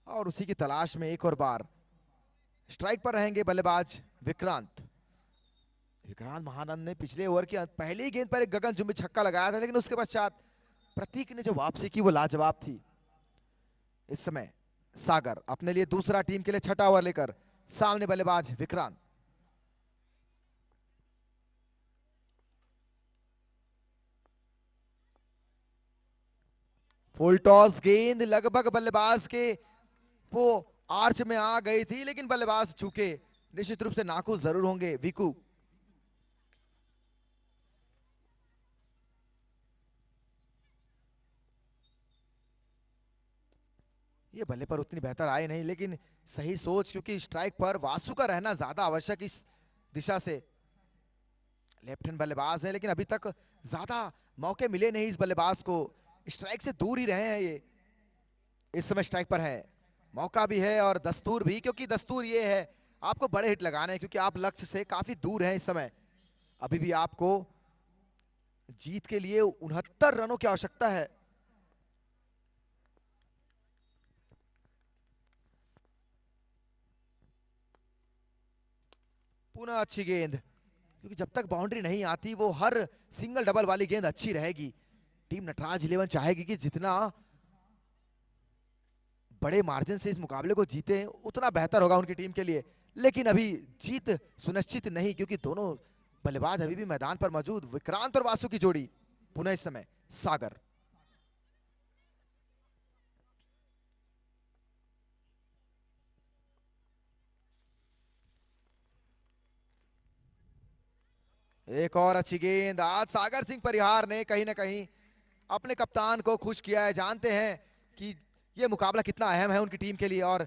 और उसी की तलाश में एक और बार स्ट्राइक पर रहेंगे बल्लेबाज विक्रांत। विक्रांत महानंद ने पिछले ओवर की पहली गेंद पर एक गगनचुंबी छक्का लगाया था, लेकिन उसके पश्चात प्रतीक ने जो वापसी की वो लाजवाब थी। इस समय सागर अपने लिए दूसरा टीम के लिए छठा ओवर लेकर सामने बल्लेबाज विक्रांत। फुल टॉस गेंद लगभग बल्लेबाज के वो आर्च में आ गई थी, लेकिन बल्लेबाज चूके निश्चित रूप से नाखुश जरूर होंगे विकू। ये बल्ले पर उतनी बेहतर आए नहीं, लेकिन सही सोच, क्योंकि स्ट्राइक पर वासु का रहना ज्यादा आवश्यक इस दिशा से। लेफ्ट हैंड बल्लेबाज है, लेकिन अभी तक ज्यादा मौके मिले नहीं इस बल्लेबाज को, स्ट्राइक से दूर ही रहे हैं ये। इस समय स्ट्राइक पर है, मौका भी है और दस्तूर भी, क्योंकि दस्तूर ये है आपको बड़े हिट लगाने हैं, क्योंकि आप लक्ष्य से काफी दूर हैं इस समय। अभी भी आपको जीत के लिए 69 रनों की आवश्यकता है। पुनः अच्छी गेंद, क्योंकि जब तक बाउंड्री नहीं आती वो हर सिंगल डबल वाली गेंद अच्छी रहेगी। टीम नटराज 11 चाहेगी कि जितना बड़े मार्जिन से इस मुकाबले को जीते उतना बेहतर होगा उनकी टीम के लिए, लेकिन अभी जीत सुनिश्चित नहीं, क्योंकि दोनों बल्लेबाज अभी भी मैदान पर मौजूद। विक्रांत और वासु की जोड़ी पुनः इस समय सागर। एक और अच्छी गेंद, आज सागर सिंह परिहार ने कहीं ना कहीं अपने कप्तान को खुश किया है। जानते हैं कि यह मुकाबला कितना अहम है उनकी टीम के लिए और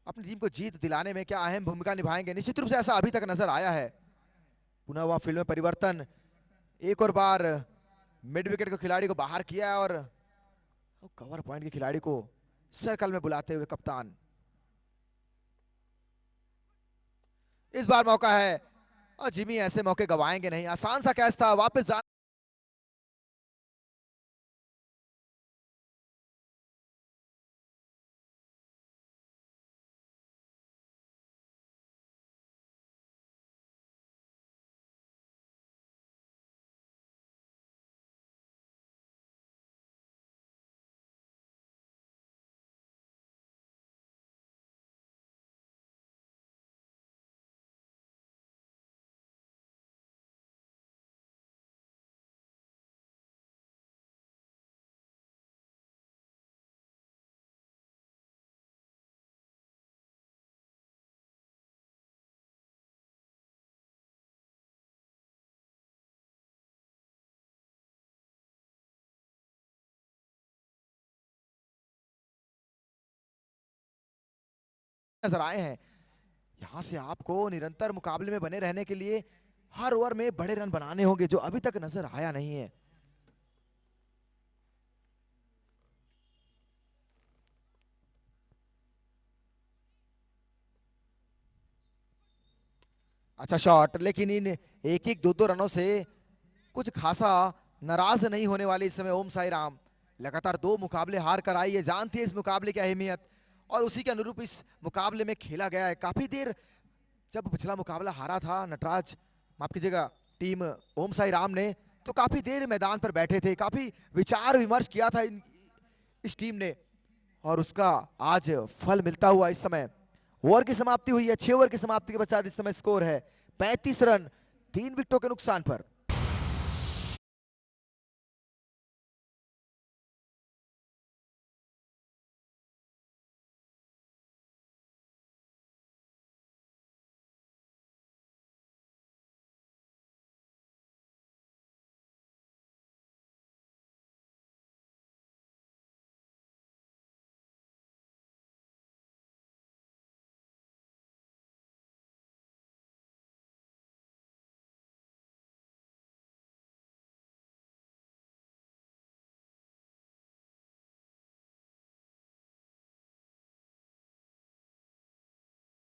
अपनी टीम को जीत दिलाने में क्या अहम भूमिका निभाएंगे। निश्चित रूप से ऐसा अभी तक नजर आया है। पुनः वह फील्ड में परिवर्तन, एक और बार मिड विकेट के खिलाड़ी को बाहर किया है और कवर पॉइंट के खिलाड़ी को सर्कल में बुलाते हुए कप्तान। इस बार मौका है और जिमी ऐसे मौके गवाएंगे नहीं। आसान सा कैच था, वापस जाना। नजर आए हैं। यहां से आपको निरंतर मुकाबले में बने रहने के लिए हर ओवर में बड़े रन बनाने होंगे, जो अभी तक नजर आया नहीं है। अच्छा शॉट, लेकिन इन एक एक दो दो रनों से कुछ खासा नाराज नहीं होने वाले इस समय ओम साई राम। लगातार 2 मुकाबले हार कर आई है, जानती है इस मुकाबले की अहमियत और उसी के अनुरूप इस मुकाबले में खेला गया है। काफी देर जब पिछला मुकाबला हारा था नटराज, माफ कीजिएगा, टीम ओम साई राम ने, तो काफी देर मैदान पर बैठे थे, काफी विचार विमर्श किया था इस टीम ने और उसका आज फल मिलता हुआ इस समय। ओवर की समाप्ति हुई है, 6 ओवर की समाप्ति के पश्चात इस समय स्कोर है 35 रन 3 विकेटों के नुकसान पर।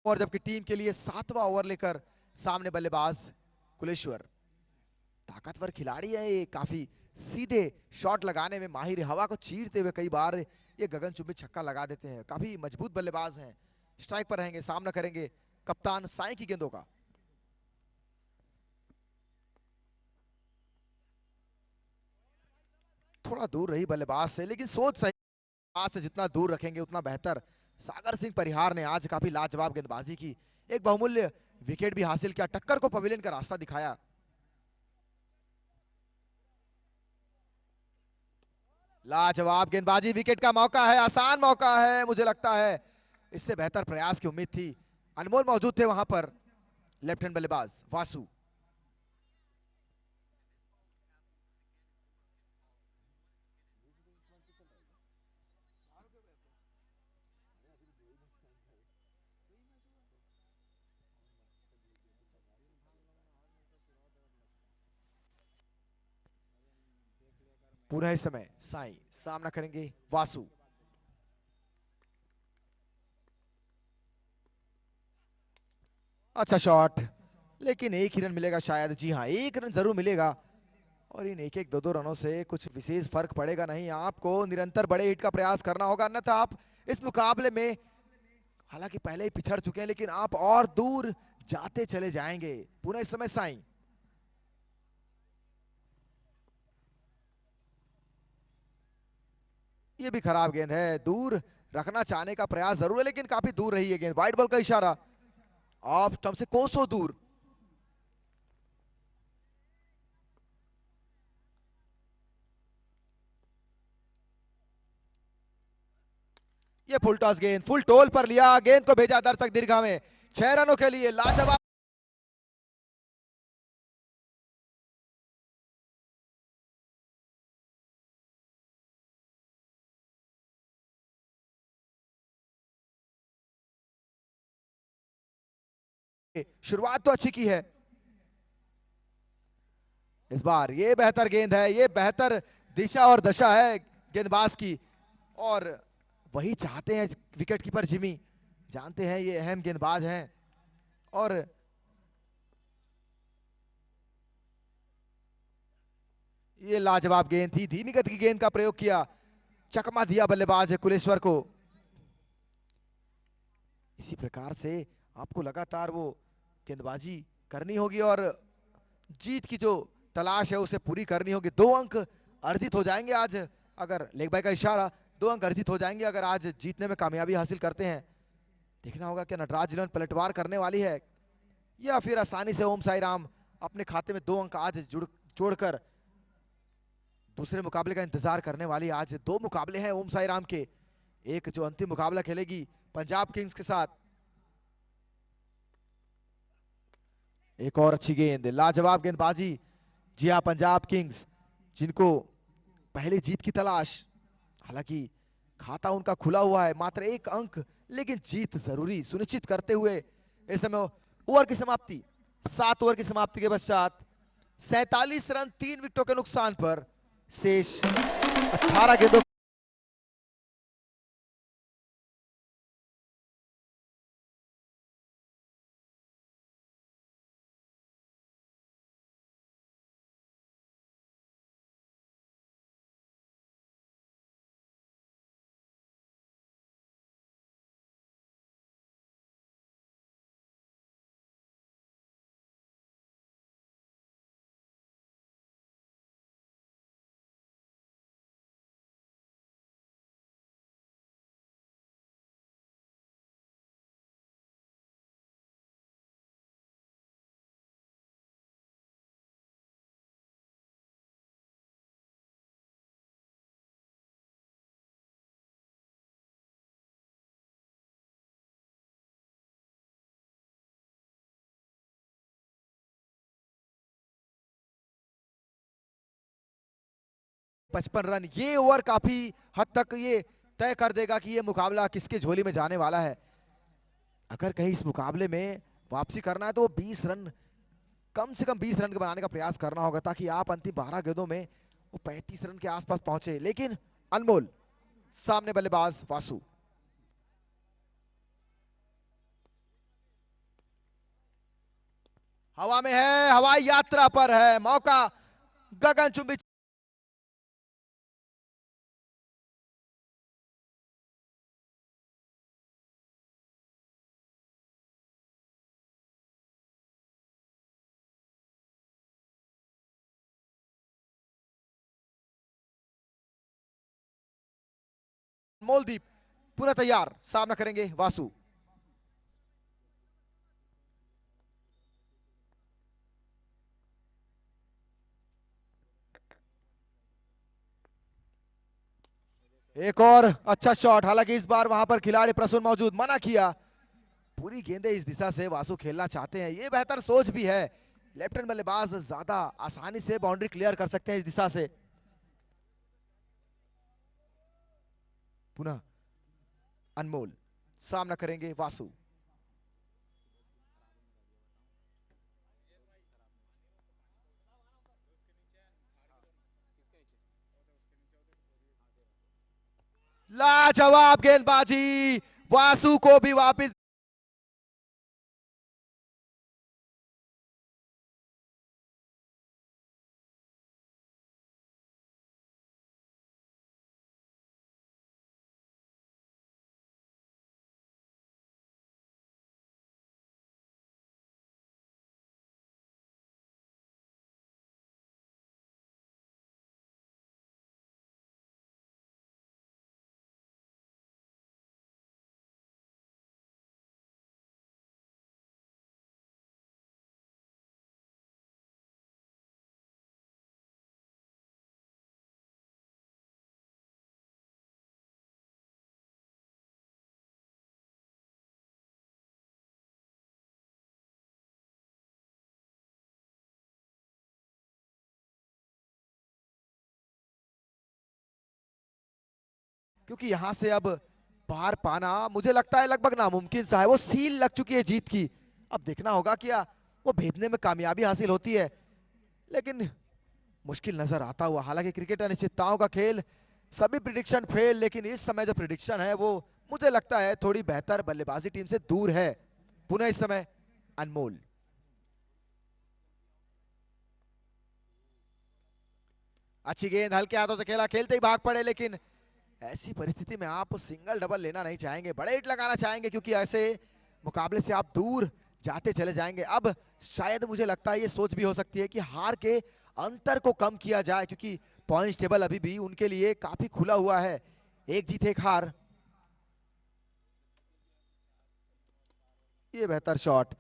और जबकि टीम के लिए 7वां ओवर लेकर सामने बल्लेबाज कुलेश्वर। ताकतवर खिलाड़ी है ये, काफी सीधे शॉट लगाने में माहिर है, हवा को चीरते हुए कई बार ये गगनचुंबी छक्का लगा देते हैं। काफी मजबूत बल्लेबाज हैं। स्ट्राइक पर रहेंगे, सामना करेंगे कप्तान साई की गेंदों का। थोड़ा दूर रही बल्लेबाज से, लेकिन सोच सही, पास से जितना दूर रखेंगे उतना बेहतर। सागर सिंह परिहार ने आज काफी लाजवाब गेंदबाजी की, एक बहुमूल्य विकेट भी हासिल किया, टक्कर को पवेलियन का रास्ता दिखाया। लाजवाब गेंदबाजी, विकेट का मौका है, आसान मौका है, मुझे लगता है इससे बेहतर प्रयास की उम्मीद थी। अनमोल मौजूद थे वहां पर, लेफ्ट हैंड बल्लेबाज वासु। पुनः इस समय साई सामना करेंगे वासु। अच्छा शॉट, लेकिन एक ही रन मिलेगा शायद। जी हाँ, एक रन जरूर मिलेगा, और इन एक एक दो दो रनों से कुछ विशेष फर्क पड़ेगा नहीं। आपको निरंतर बड़े हिट का प्रयास करना होगा, अन्यथा आप इस मुकाबले में, हालांकि पहले ही पिछड़ चुके हैं, लेकिन आप और दूर जाते चले जाएंगे। पुनः इस समय साई। ये भी खराब गेंद है, दूर रखना चाहने का प्रयास जरूर है, लेकिन काफी दूर रही है गेंद। वाइड बॉल का इशारा, ऑफ स्टंप से कोसों दूर। ये फुल टॉस गेंद, फुल टोल पर लिया, गेंद को भेजा दर्शक दीर्घा में। 6 रनों के लिए लाजवाब। शुरुआत तो अच्छी की है इस बार। ये बेहतर गेंद है, ये बेहतर दिशा और दशा है गेंदबाज की, और वही चाहते हैं विकेट कीपर जिमी। जानते हैं ये अहम गेंदबाज हैं, और ये लाजवाब गेंद थी। धीमी गति की गेंद का प्रयोग किया, चकमा दिया बल्लेबाज कुलेश्वर को। इसी प्रकार से आपको लगातार वो गेंदबाजी करनी होगी, और जीत की जो तलाश है उसे पूरी करनी होगी। 2 अंक अर्जित हो जाएंगे आज, अगर लेग बाय का इशारा, 2 अंक अर्जित हो जाएंगे अगर आज जीतने में कामयाबी हासिल करते हैं। देखना होगा कि नटराज इलेवन पलटवार करने वाली है, या फिर आसानी से ओम साई राम अपने खाते में 2 अंक आज जोड़कर दूसरे मुकाबले का इंतजार करने वाली। आज 2 मुकाबले हैं ओम साई राम के, एक जो अंतिम मुकाबला खेलेगी पंजाब किंग्स के साथ। एक और अच्छी गेंद, लाजवाब गेंदबाजी। जी हाँ, पंजाब किंग्स जिनको पहले जीत की तलाश, हालांकि खाता उनका खुला हुआ है, मात्र 1 अंक, लेकिन जीत जरूरी सुनिश्चित करते हुए इस समय ओवर की समाप्ति, 7 ओवर की समाप्ति के पश्चात 47 रन 3 विकेटों के नुकसान पर शेष 18 गेंदों। पचपन रन, ये ओवर काफी हद तक ये तय कर देगा कि ये मुकाबला किसके झोली में जाने वाला है। अगर कहीं इस मुकाबले में वापसी करना है तो 20 रन, कम से कम 20 रन बनाने का प्रयास करना होगा, ताकि आप अंतिम 12 गेंदों में वो 35 रन के आसपास पहुंचे। लेकिन अनमोल सामने बल्लेबाज वासु। हवा में है, हवाई यात्रा पर है, मौका गगनचुंबी। मोलदीप पुनः तैयार, सामना करेंगे वासु। एक और अच्छा शॉट, हालांकि इस बार वहां पर खिलाड़ी प्रसून मौजूद, मना किया। पूरी गेंदें इस दिशा से वासु खेलना चाहते हैं, ये बेहतर सोच भी है। लेफ्ट हैंड बल्लेबाज ज्यादा आसानी से बाउंड्री क्लियर कर सकते हैं इस दिशा से। पुनः अनमोल सामना करेंगे वासु। लाजवाब गेंदबाजी, वासु को भी वापस। क्योंकि यहां से अब पार पाना मुझे लगता है लगभग नामुमकिन सा है। वो सील लग चुकी है जीत की, अब देखना होगा क्या वो भेदने में कामयाबी हासिल होती है, लेकिन मुश्किल नजर आता हुआ। हालांकि क्रिकेट अनिश्चितताओं का खेल, सभी प्रिडिक्शन फेल, लेकिन इस समय जो प्रिडिक्शन है वो मुझे लगता है थोड़ी बेहतर बल्लेबाजी टीम से दूर है। पुनः इस समय अनमोल, अच्छी गेंद हल्के हाथों से खेला, खेलते ही भाग पड़े, लेकिन ऐसी परिस्थिति में आप सिंगल डबल लेना नहीं चाहेंगे, बड़े हिट लगाना चाहेंगे, क्योंकि ऐसे मुकाबले से आप दूर जाते चले जाएंगे। अब शायद मुझे लगता है ये सोच भी हो सकती है कि हार के अंतर को कम किया जाए, क्योंकि पॉइंट्स टेबल अभी भी उनके लिए काफी खुला हुआ है, एक जीत एक हार। ये बेहतर शॉट,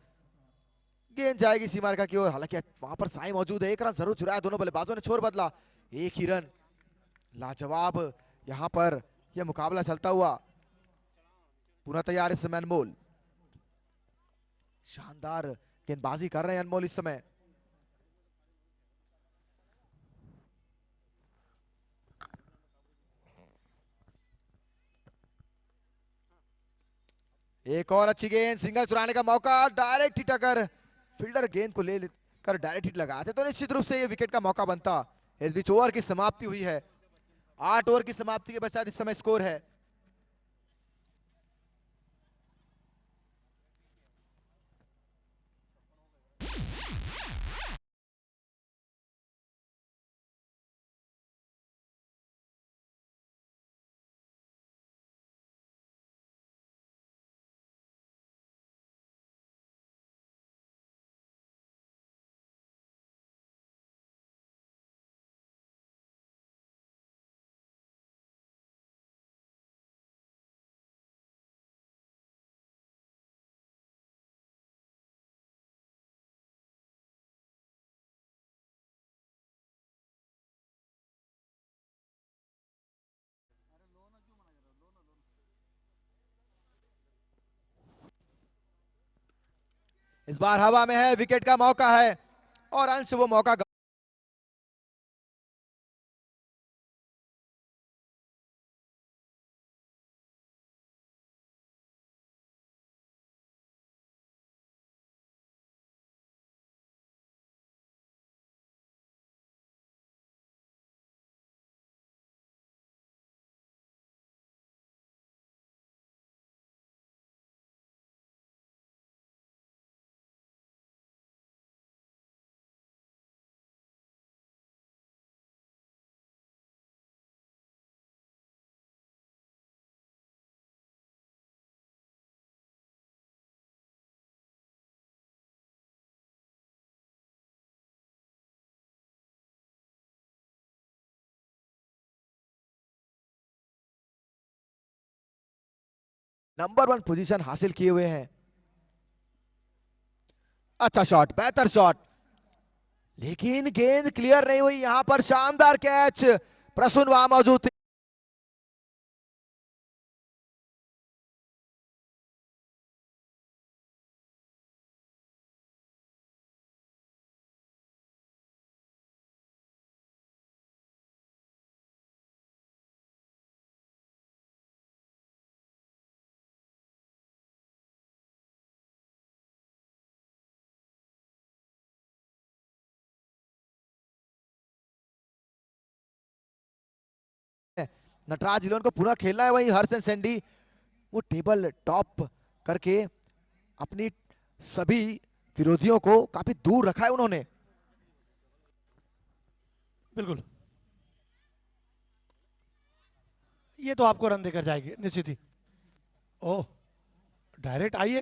गेंद जाएगी सीमा रेखा की ओर, हालांकि वहां पर साई मौजूद है, एक रन जरूर चुराया, दोनों बल्लेबाजों ने छोर बदला, एक ही रन। लाजवाब यहां पर यह मुकाबला चलता हुआ। पुनः तैयार इस समय अनमोल, शानदार गेंदबाजी कर रहे हैं अनमोल इस समय। एक और अच्छी गेंद, सिंगल चुराने का मौका, डायरेक्ट हिट, अगर फील्डर गेंद को ले कर डायरेक्ट हिट लगाते तो निश्चित रूप से ये विकेट का मौका बनता। इस बीच ओवर की समाप्ति हुई है, 8 ओवर की समाप्ति के पश्चात इस समय स्कोर है इस बार हवा में है, विकेट का मौका है, और अंश वो मौका नंबर 1 पोजीशन हासिल किए हुए हैं। अच्छा शॉट, बेहतर शॉट, लेकिन गेंद क्लियर नहीं हुई। यहां पर शानदार कैच, प्रसून वहां मौजूद थे। नटराज इलेवन को पूरा खेलना है। वहीं हर्षन सैंडी वो टेबल टॉप करके अपनी सभी विरोधियों को काफी दूर रखा है उन्होंने। बिल्कुल, ये तो आपको रन देकर जाएगी निश्चित ही। ओह, डायरेक्ट आई है।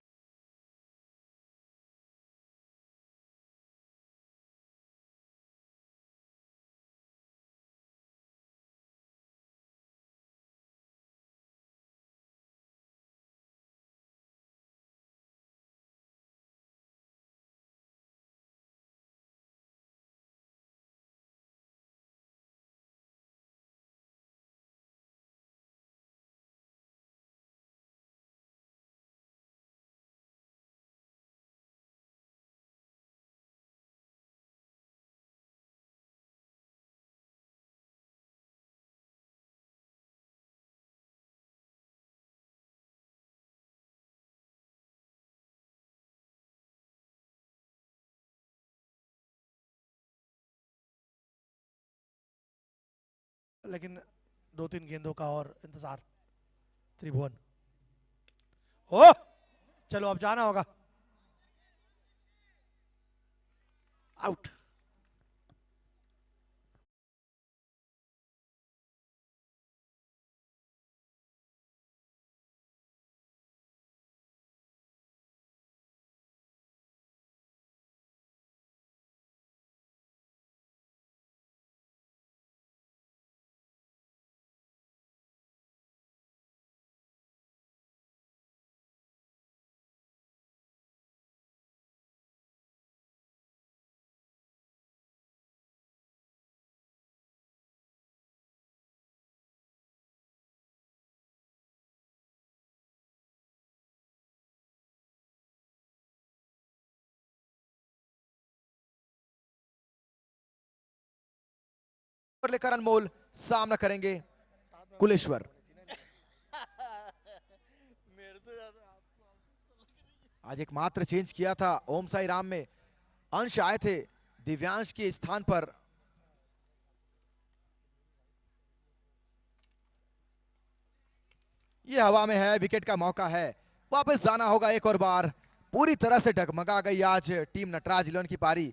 लेकिन 2-3 गेंदों का और इंतजार त्रिभुवन। ओह, चलो अब जाना होगा। आउट। और लेकर अनमोल सामना करेंगे कुलेश्वर। आज एक मात्र चेंज किया था ओम साई राम में, अंश आए थे दिव्यांश के स्थान पर। ये हवा में है, विकेट का मौका है, वापस जाना होगा एक और बार। पूरी तरह से डगमगा गई आज टीम नटराज इलेवन की पारी।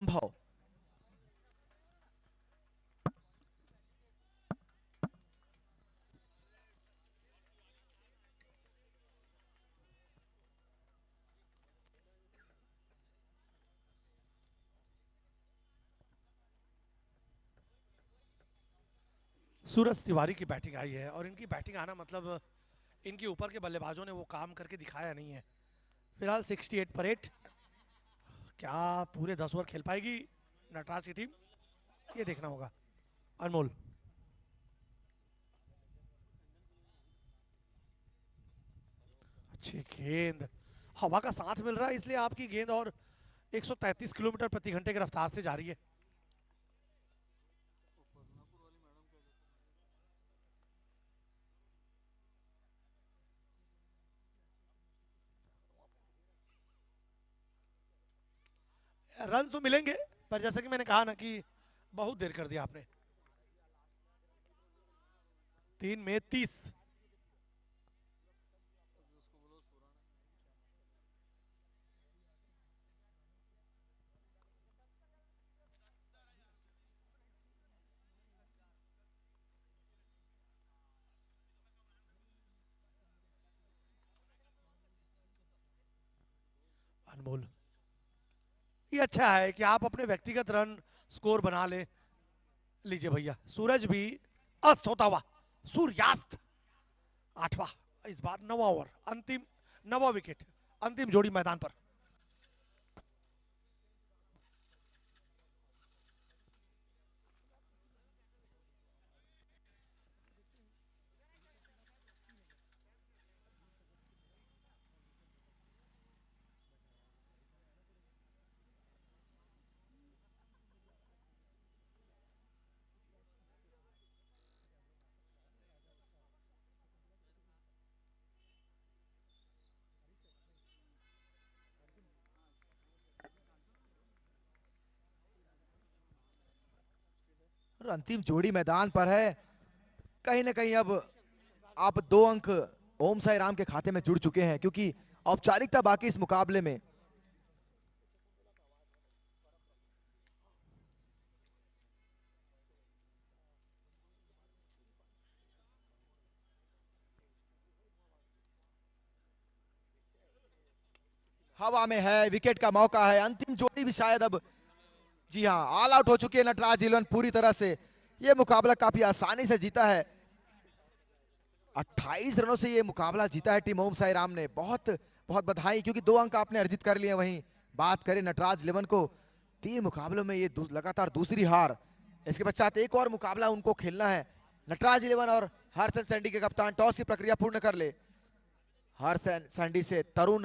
संभव सूरज तिवारी की बैटिंग आई है और इनकी बैटिंग आना मतलब इनके ऊपर के बल्लेबाजों ने वो काम करके दिखाया नहीं है। फिलहाल 68 पर 8। क्या पूरे 10 ओवर खेल पाएगी नटराज की टीम, ये देखना होगा। अनमोल, अच्छी गेंद, हवा का साथ मिल रहा है इसलिए आपकी गेंद और 133 किलोमीटर प्रति घंटे की रफ्तार से जा रही है। रन तो मिलेंगे पर जैसा कि मैंने कहा ना कि बहुत देर कर दिया आपने। 3 में 30। अनमोल, ये अच्छा है कि आप अपने व्यक्तिगत रन स्कोर बना ले लीजिए भैया। सूरज भी अस्त होता हुआ, सूर्यास्त। 8वां, इस बार 9वां ओवर, अंतिम 9वां विकेट, अंतिम जोड़ी मैदान पर। और अंतिम जोड़ी मैदान पर है। कहीं ना कहीं अब 2 अंक ओम साई राम के खाते में जुड़ चुके हैं, क्योंकि औपचारिकता बाकी इस मुकाबले में। हवा में है, विकेट का मौका है, अंतिम जोड़ी भी शायद अब, जी हाँ, ऑल आउट हो चुके हैं नटराज इलेवन पूरी तरह से। यह मुकाबला काफी आसानी से जीता है। 28 रनों से यह मुकाबला जीता है टीम ओम साई राम ने। बहुत बहुत बधाई, क्योंकि 2 अंक आपने अर्जित कर लिए। वहीं बात करें नटराज इलेवन को, 3 मुकाबलों में ये लगातार दूसरी हार। इसके पश्चात एक और मुकाबला उनको खेलना है। नटराज इलेवन और हरचंद सैंडी के कप्तान टॉस की प्रक्रिया पूर्ण कर ले। हरचंद सैंडी से तरुण